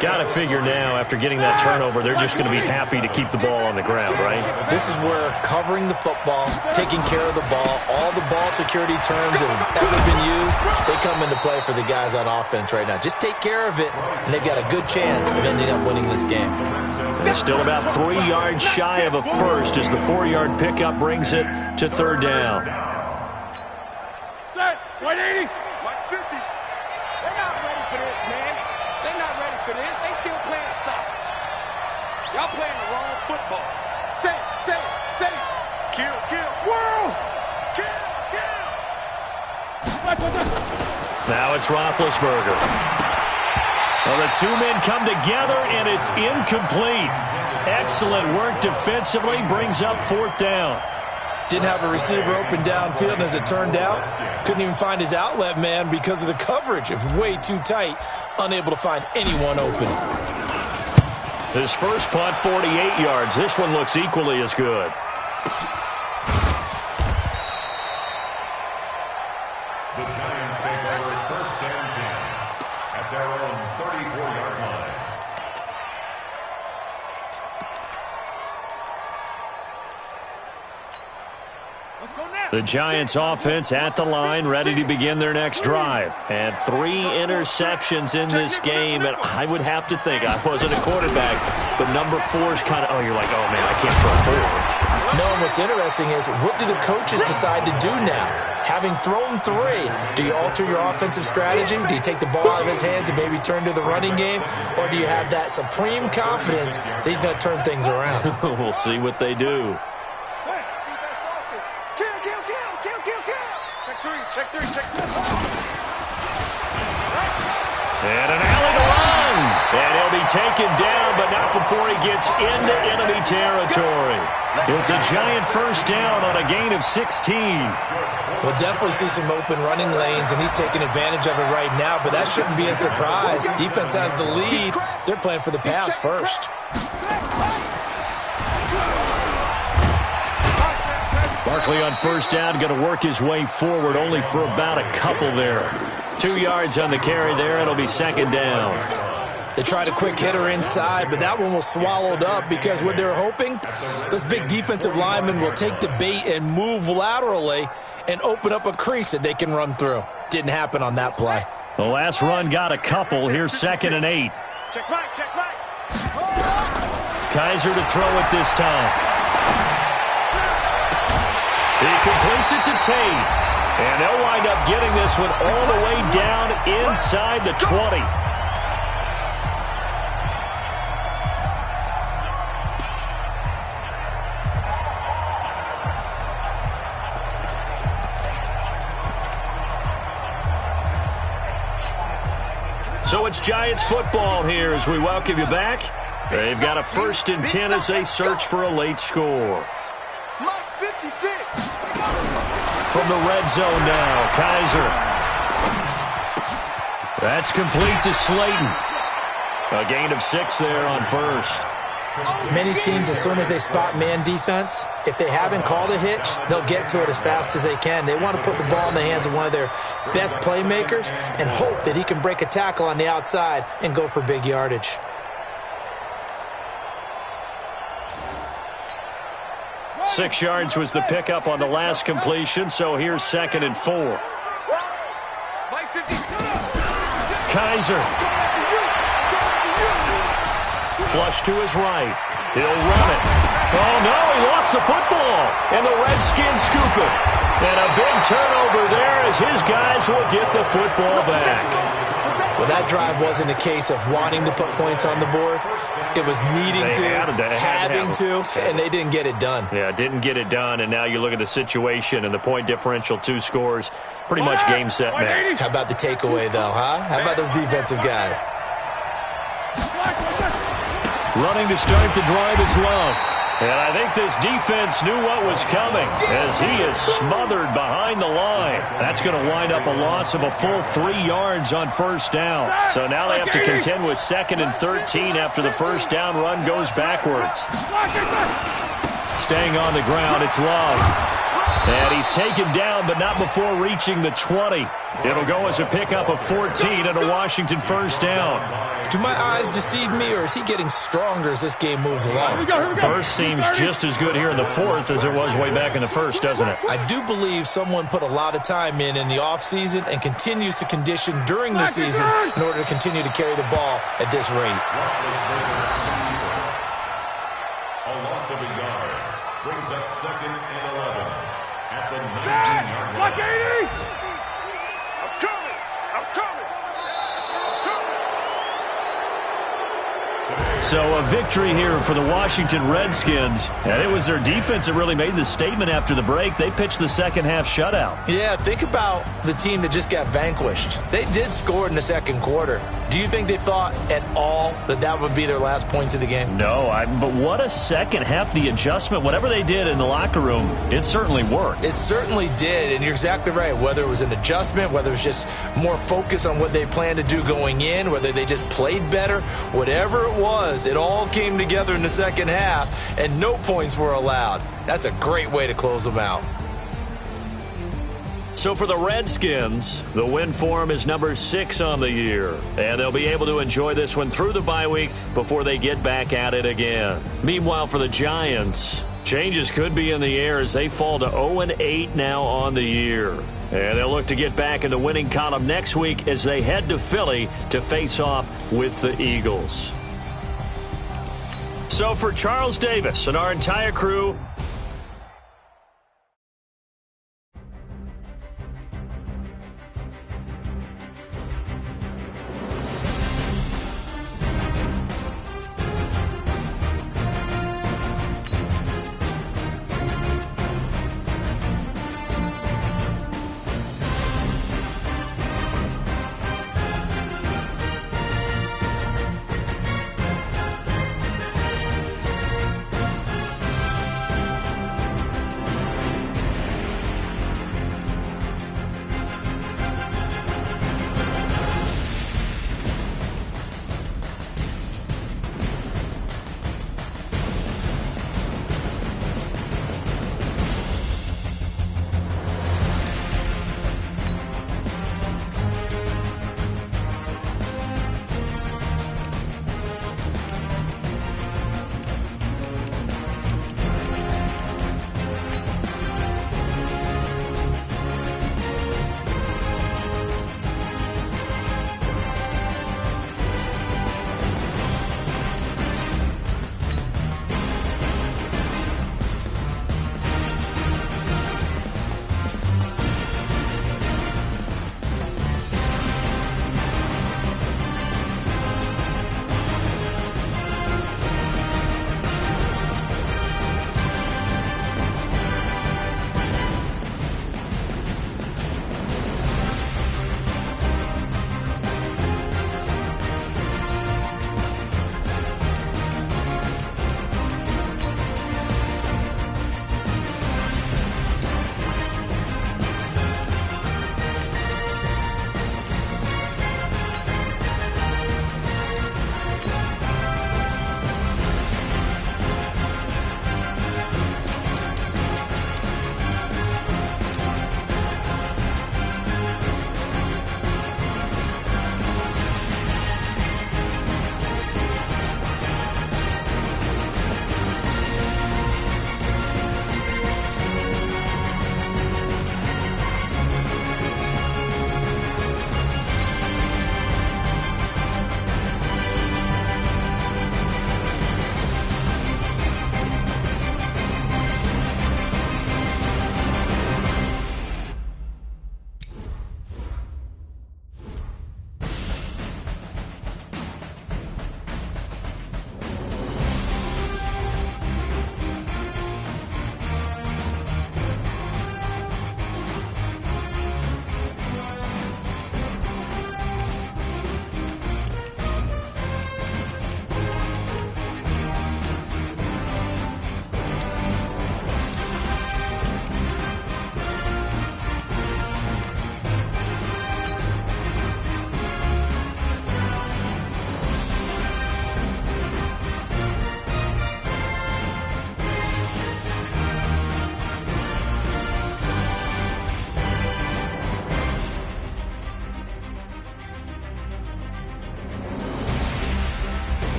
Got to figure now, after getting that turnover, they're just going to be happy to keep the ball on the ground, right? This is where covering the football, taking care of the ball, all the ball security terms that have ever been used, they come into play for the guys on offense right now. Just take care of it, and they've got a good chance of ending up winning this game. They're still about 3 yards shy of a first as the 4-yard pickup brings it to 3rd down. Set. 180. Watch 50. They're not ready for this, man. They're not ready for this. They still playing soccer. Y'all playing the wrong football. Say. Kill. World. Kill. Now it's Roethlisberger. Well, the 2 men come together, and it's incomplete. Excellent work defensively, brings up 4th down. Didn't have a receiver open downfield, and as it turned out, couldn't even find his outlet man because of the coverage. It was way too tight, unable to find anyone open. His first punt, 48 yards. This one looks equally as good. The Giants take over 1st and 10 at their own 34-yard line. Let's go now. The Giants offense at the line, ready to begin their next drive. And 3 interceptions in this game. And I would have to think, I wasn't a quarterback, but number 4 is kind of, you're like, oh, man, I can't throw 4. No, and what's interesting is, what do the coaches decide to do now? Having thrown 3, do you alter your offensive strategy? Do you take the ball out of his hands and maybe turn to the running game? Or do you have that supreme confidence that he's going to turn things around? We'll see what they do. Check 3. And an alley to run. And he'll be taken down, but not before he gets into enemy territory. It's a Giant first down on a gain of 16. We'll definitely see some open running lanes, and he's taking advantage of it right now, but that shouldn't be a surprise. Defense has the lead. They're playing for the pass first. Barkley on first down, going to work his way forward only for about a couple there. 2 yards on the carry there. It'll be second down. They tried a quick hitter inside, but that one was swallowed up because what they're hoping, those big defensive linemen will take the bait and move laterally and open up a crease that they can run through. Didn't happen on that play. The last run got a couple. Here's 2nd and 8. Check right. Kizer to throw it this time. He completes it to Tate. And they'll wind up getting this one all the way down inside the 20. So it's Giants football here as we welcome you back. They've got a 1st and 10 as they search for a late score. Mike 56. From the red zone now, Kizer. That's complete to Slayton. A gain of 6 there on first. Many teams, as soon as they spot man defense, if they haven't called a hitch, they'll get to it as fast as they can. They want to put the ball in the hands of one of their best playmakers and hope that he can break a tackle on the outside and go for big yardage. Six yards was the pickup on the last completion, so here's 2nd and 4. Kizer. Flush to his right. He'll run it. Oh, no, he lost the football. And the Redskins scoop it. And a big turnover there as his guys will get the football back. Well, that drive wasn't a case of wanting to put points on the board. It was needing having to, and they didn't get it done. Yeah, didn't get it done, and now you look at the situation and the point differential, 2 scores, pretty much game, set, match. How about the takeaway, though, huh? How about those defensive guys? Running to start the drive is Love. And I think this defense knew what was coming as he is smothered behind the line. That's going to wind up a loss of a full 3 yards on first down. So now they have to contend with 2nd and 13 after the first down run goes backwards. Staying on the ground, it's Love. And he's taken down, but not before reaching the 20. It'll go as a pickup of 14 and a Washington first down. Do my eyes deceive me, or is he getting stronger as this game moves along? Burst seems just as good here in the 4th as it was way back in the 1st, doesn't it? I do believe someone put a lot of time in the offseason and continues to condition during the season in order to continue to carry the ball at this rate. A loss of a yard brings up 2nd and 11 at the 19-yard line. I'm coming! I'm coming! So a victory here for the Washington Redskins. And it was their defense that really made the statement after the break. They pitched the second half shutout. Yeah, think about the team that just got vanquished. They did score in the second quarter. Do you think they thought at all that that would be their last points of the game? No, but what a second half. The adjustment, whatever they did in the locker room, it certainly worked. It certainly did, and you're exactly right. Whether it was an adjustment, whether it was just more focus on what they planned to do going in, whether they just played better, whatever it was, it all came together in the second half, and no points were allowed. That's a great way to close them out. So for the Redskins, the win for them is number 6 on the year. And they'll be able to enjoy this one through the bye week before they get back at it again. Meanwhile, for the Giants, changes could be in the air as they fall to 0-8 now on the year. And they'll look to get back in the winning column next week as they head to Philly to face off with the Eagles. So for Charles Davis and our entire crew,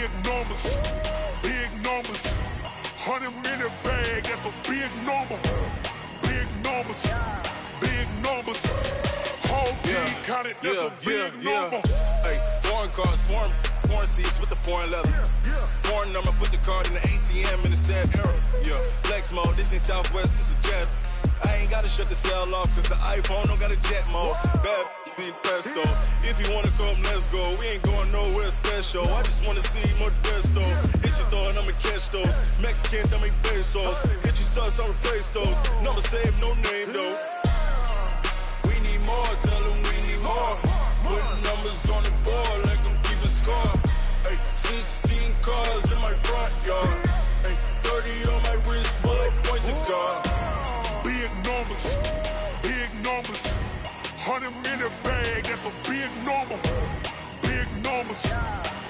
big numbers, big numbers. 100-minute bag, that's a big number. Big numbers, big numbers. Whole team counted, that's a big number. Hey, foreign cars, foreign seats with the foreign leather. Foreign number, put the card in the ATM in the sad era. Yeah, flex mode, this ain't Southwest, this is Jet. I ain't gotta shut the cell off, cause the iPhone don't got a jet mode. Bad be pesto. If you wanna come, let's go. We ain't going nowhere special. I just wanna see more Modesto. Hit your throw and I'ma catch those. Mexican, dummy pesos. Hit your sauce, I'll replace those. Number saved, no name though. We need more, tell them we need more. Putting numbers on the board, like them keep a score. Hey, 16 cars in my front yard. Hey, 30 on my wrist, bullet point to God. Big numbers, big numbers. 100-minute bag, that's a big number. Big numbers,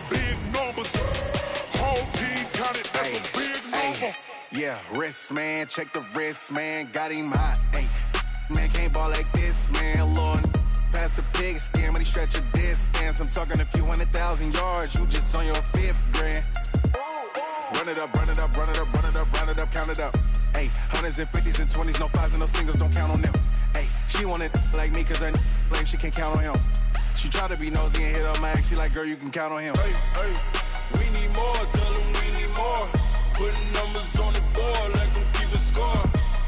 big numbers. Whole team counted, that's a big number. Yeah, wrist man, check the wrist man, got him hot. Ay, man can't ball like this, man. Lord, past the pig skin when he stretch a distance. I'm talking a few 100,000 yards, you just on your 5th grand. Run it up, run it up, run it up, run it up, run it up, count it up. Hey, hundreds and 50s and 20s, no 5s and no singles, don't count on them. Hey, she want it like me cause her lame, she can't count on him. She try to be nosy and hit up my ex, she like, girl, you can count on him. Hey, hey, we need more, tell them we need more. Putting numbers on the board like them keep a score.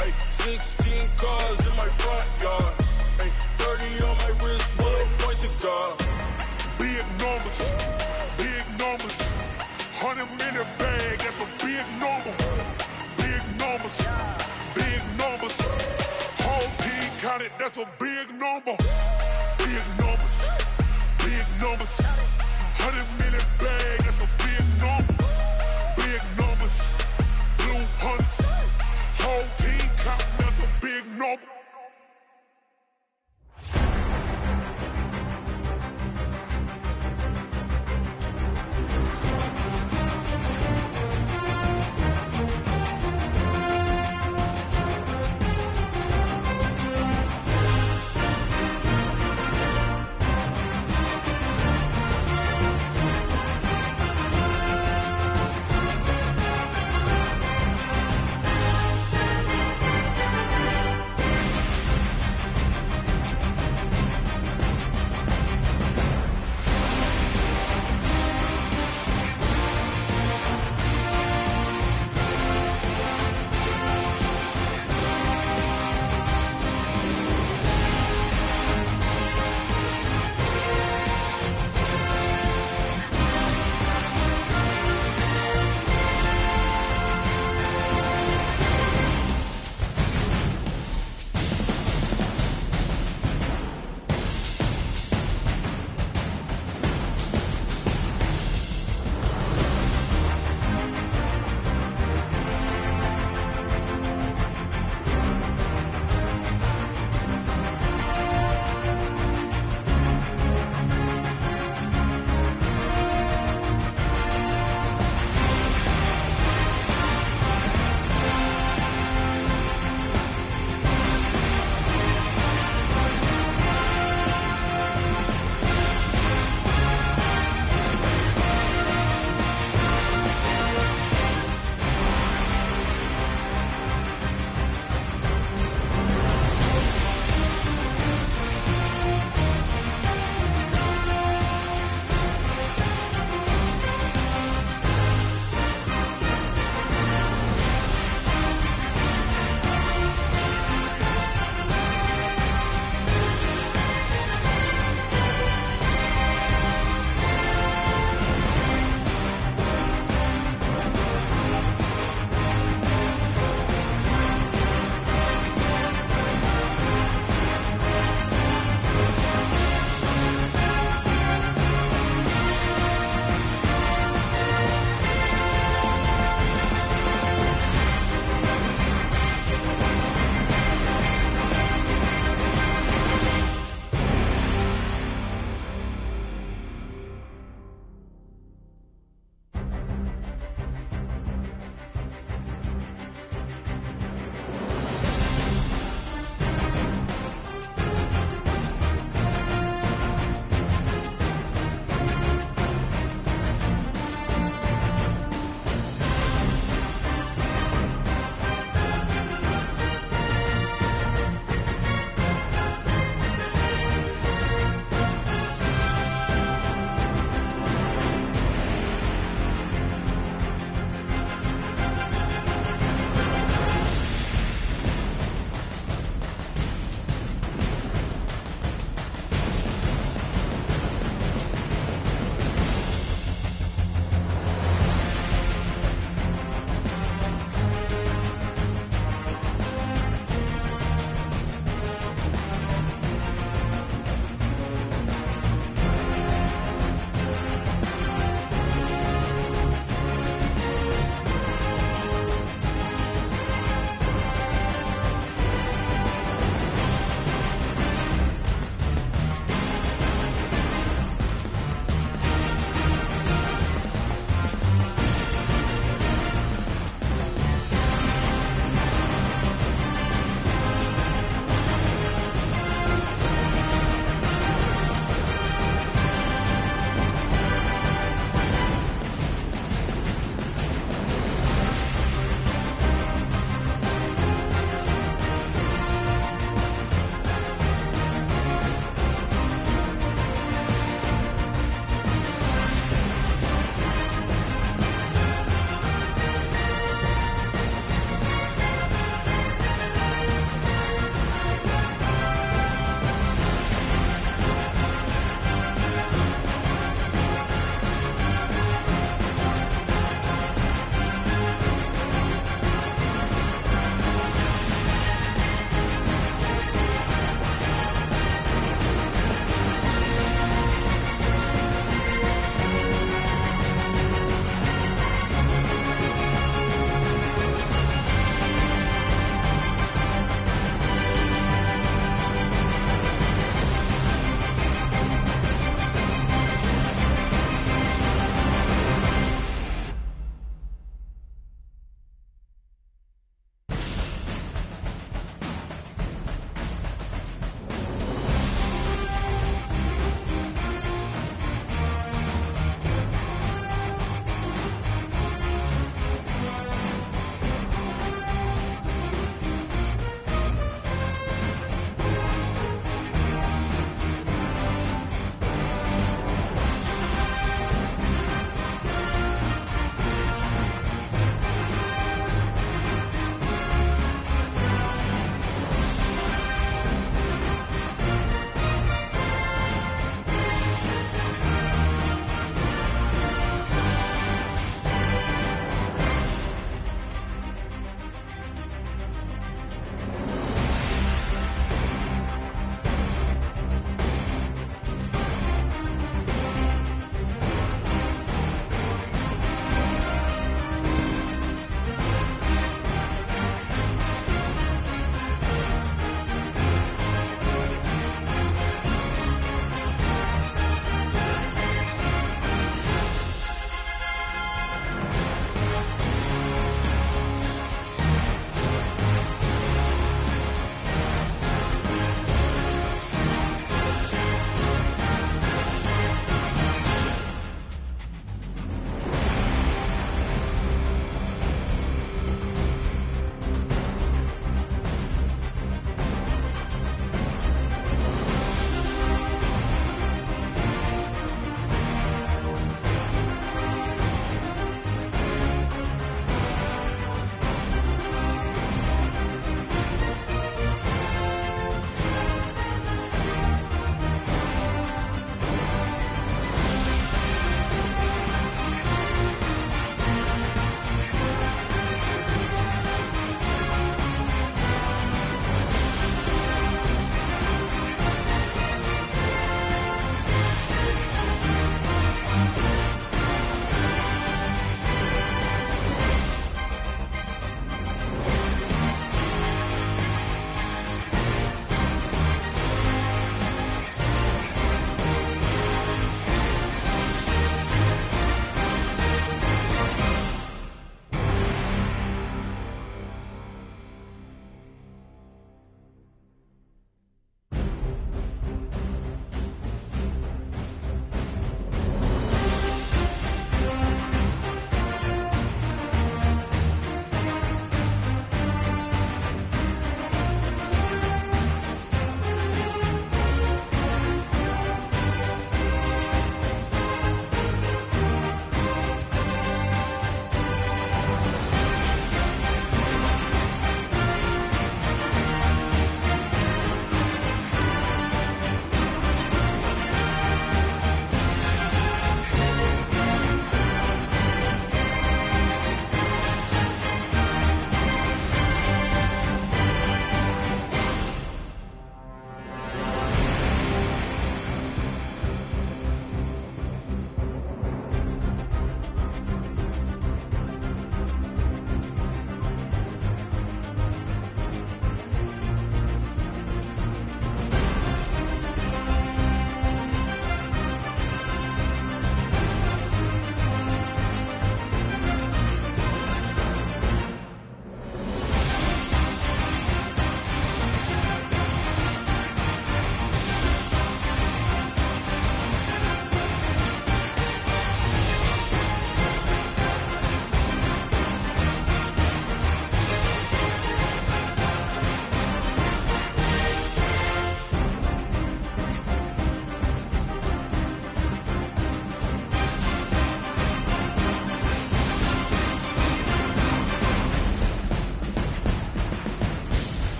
Hey, 16 cars in my front yard. Hey, 30 on my wrist, bullet point to God. Big numbers, big numbers. 100-minute bag, that's a big number. Big numbers, big numbers. Whole team counted, that's a big number. Big numbers, big numbers. 100-minute bag, that's a big number. Big numbers, blue hunts. Whole team counting, that's a big number.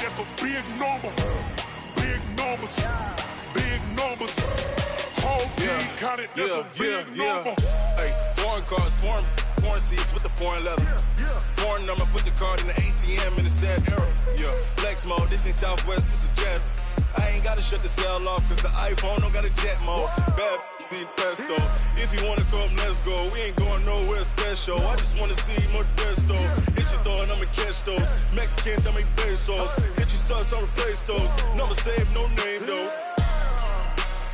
that's a big number. Big numbers. Big numbers. Whole team counted, that's a big number. Hey, foreign cars, foreign seats with the foreign leather. Foreign number, put the card in the ATM in the sad era. Yeah, flex mode, this ain't Southwest, this a jet. I ain't gotta shut the cell off, cause the iPhone don't got a jet mode. Bad be pesto. If you wanna come, let's go. We ain't going nowhere special. I just wanna see Modesto. Hit your throw and I'ma catch those. Mexican, dummy pesos. Hit your sus, I'll replace those. Number save, no name though.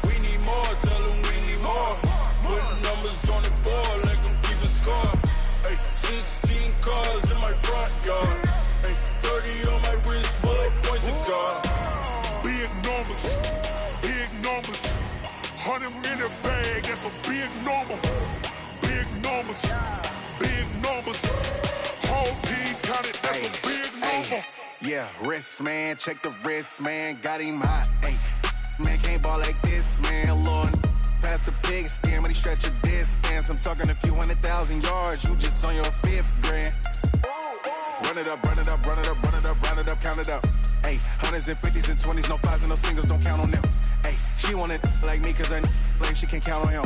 We need more, tell them we need more. Put numbers on the board, let them keep the score. Hey, 16 cars in my front yard. Hey, 30 on my wrist, bullet point to God. Big numbers, big numbers. 100 minute bag, that's a big number. Big numbers, big numbers. Whole team counted, that's a big number. Yeah, wrist man, check the wrist man, got him hot. Ay, man can't ball like this, man. Lord, past the pig skin when he stretch a distance. I'm talking a few 100,000 yards, you just on your 5th grand. Run it up, run it up, run it up, run it up, round it up, count it up. Hey, hundreds and 50s and 20s, no 5s and no singles, don't count on them. Hey, she want it like me cause her like she can't count on him.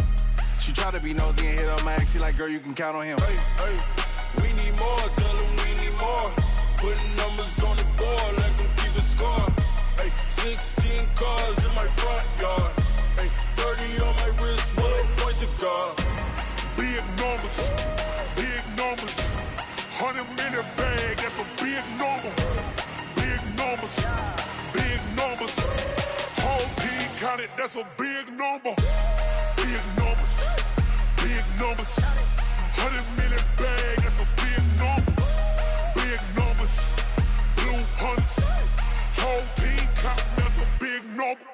She try to be nosy and hit on my ex, she like, girl, you can count on him. Hey, we need more, tell them we need more. Putting numbers on the board, let them keep the score. Hey, 16 cars in my front yard. Hey, 30 on my wrist, bullet point to God. Big numbers, big numbers. 100 minute bag, that's a big number. Big numbers, big numbers. Whole team counted, that's a big number. Big numbers, big numbers. 100 minute bag, that's a big number. Big numbers, blue hunts. Whole team counting, that's a big number.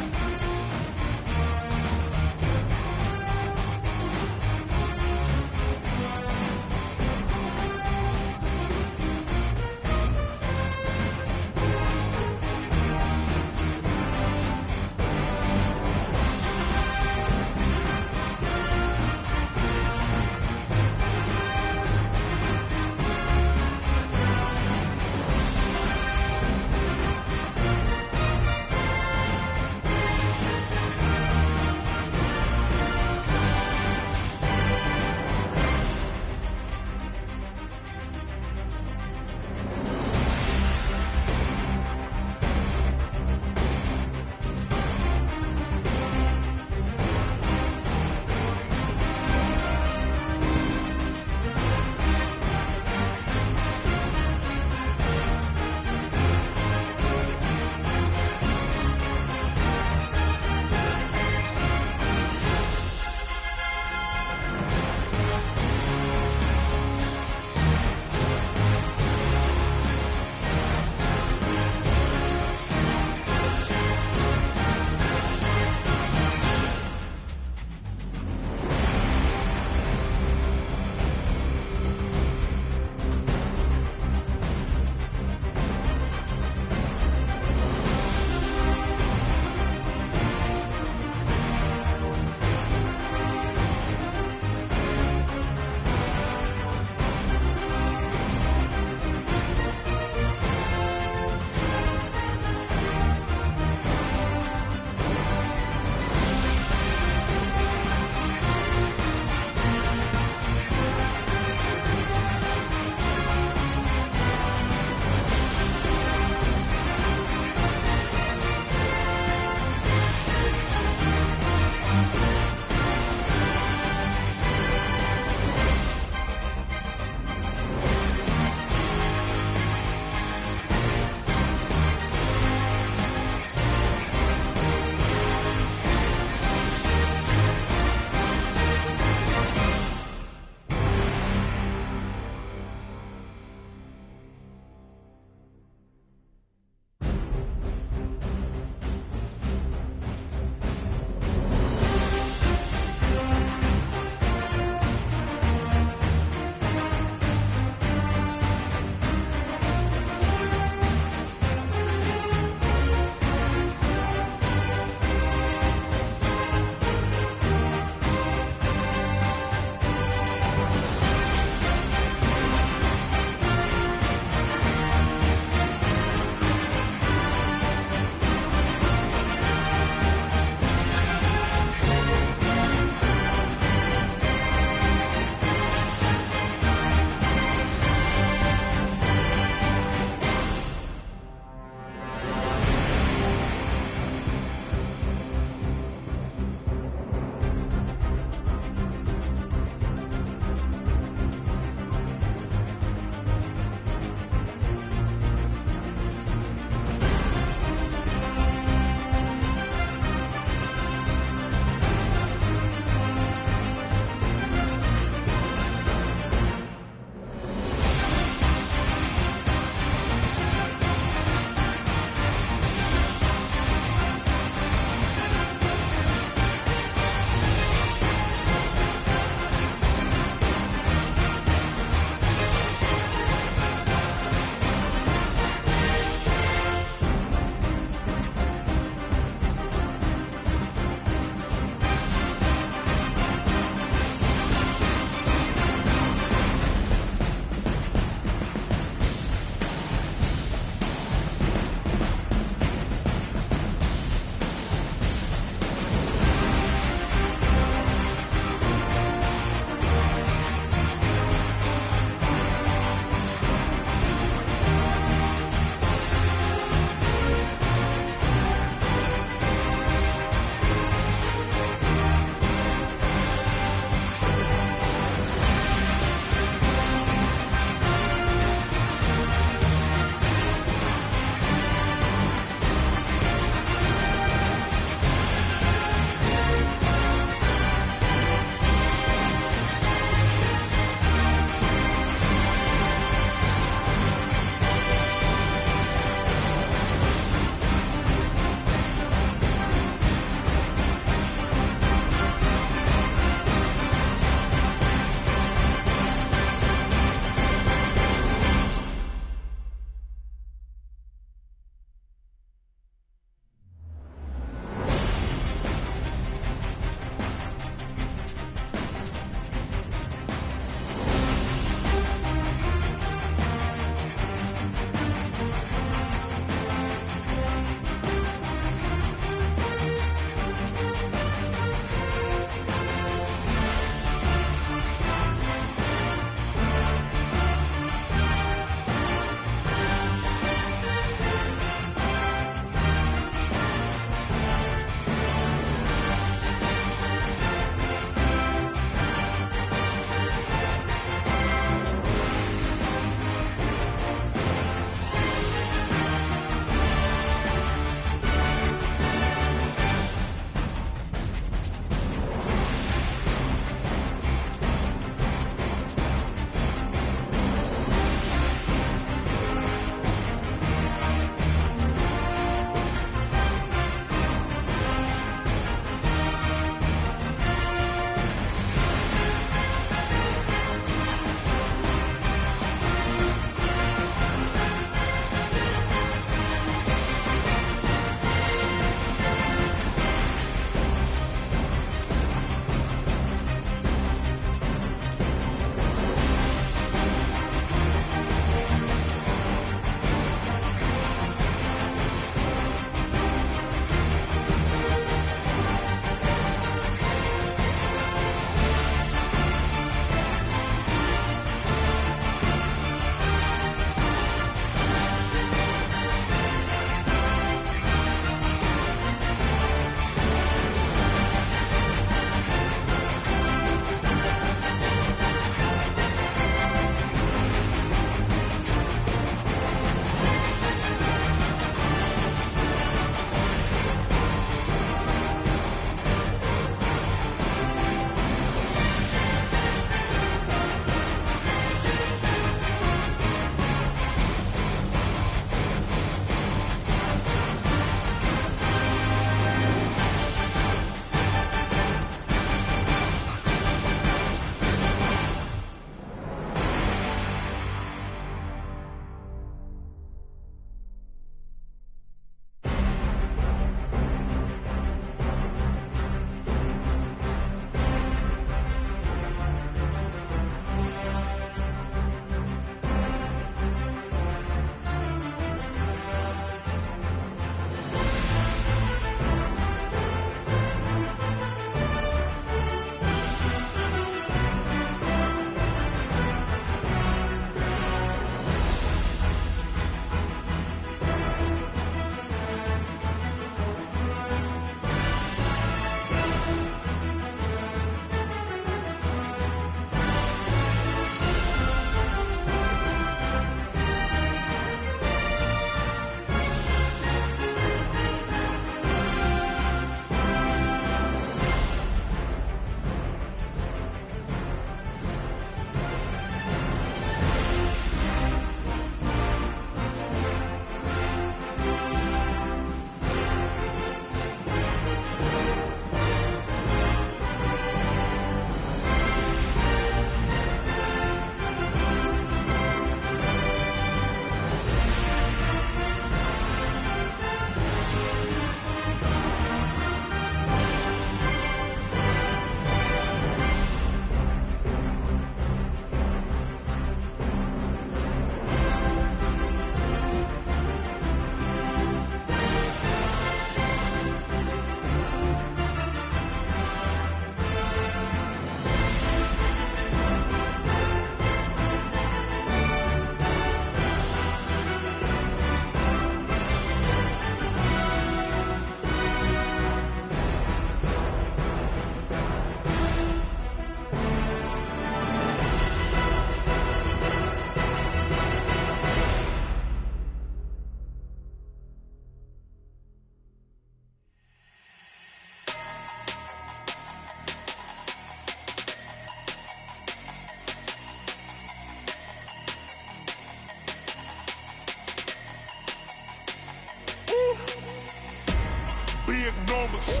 numbers,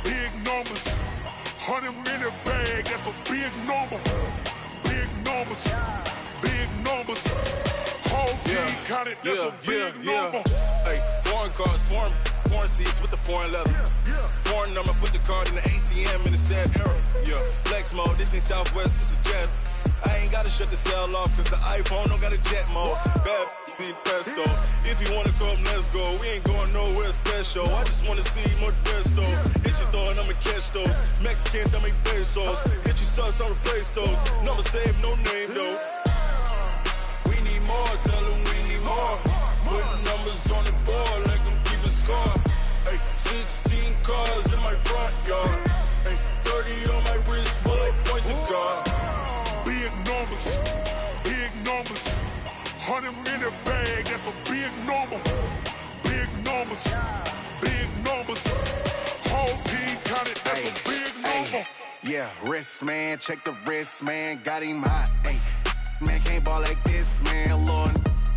big numbers. 100-minute bag, that's a big number. Big numbers, big numbers. Whole team counted, that's a big number. Hey, foreign cars, foreign seats with the foreign leather. Foreign number, put the card in the ATM in the sad era. Yeah, flex mode, this ain't Southwest, this is Jet. I ain't gotta shut the cell off, cause the iPhone don't got a jet mode. Bad pesto. If you wanna come, let's go. We ain't going nowhere special. I just wanna see more Desto. Hit your throw and I'ma catch those. Mexican, don't make pesos. Hit your sus, I'll replace those. Number save, no name though. We need more, tell them we need more. Putting numbers on the board, like them keep a score. Hey, 16 cars in my front yard. Hey, 30 on my wrist, bullet point to God. Big numbers, big numbers. 100-minute bag, that's a big number. Big numbers, big numbers. Whole team counted, that's a big number. Yeah, wrist man, check the wrist man, got him hot. Ay, man can't ball like this, man. Lord,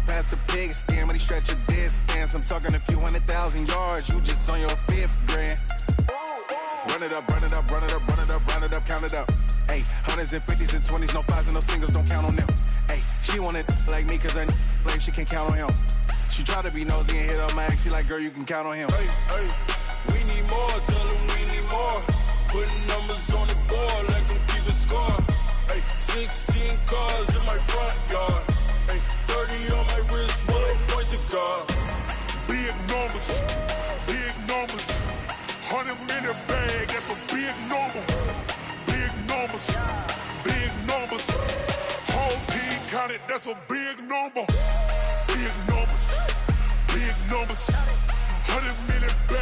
past the pig skin when he stretch a distance. I'm talking a few 100,000 yards, you just on your 5th grand. Run it up, run it up, run it up, run it up, run it up, count it up. Ay, 100s and 50s and 20s, no 5s and no singles, don't count on them. Ay, she want it like me cause her lame, she can't count on him. She try to be nosy and hit on my ex, she like, girl, you can count on him. Hey, we need more, tell them we need more. Putting numbers on the board, like them keep a score. Hey, 16 cars in my front yard. Hey, 30 on my wrist, bullet point to God. Big numbers, big numbers. 100-minute bag, that's a big number. Big numbers, big numbers. Whole team counted, that's a big number. Big numbers, big numbers. 100-minute bag.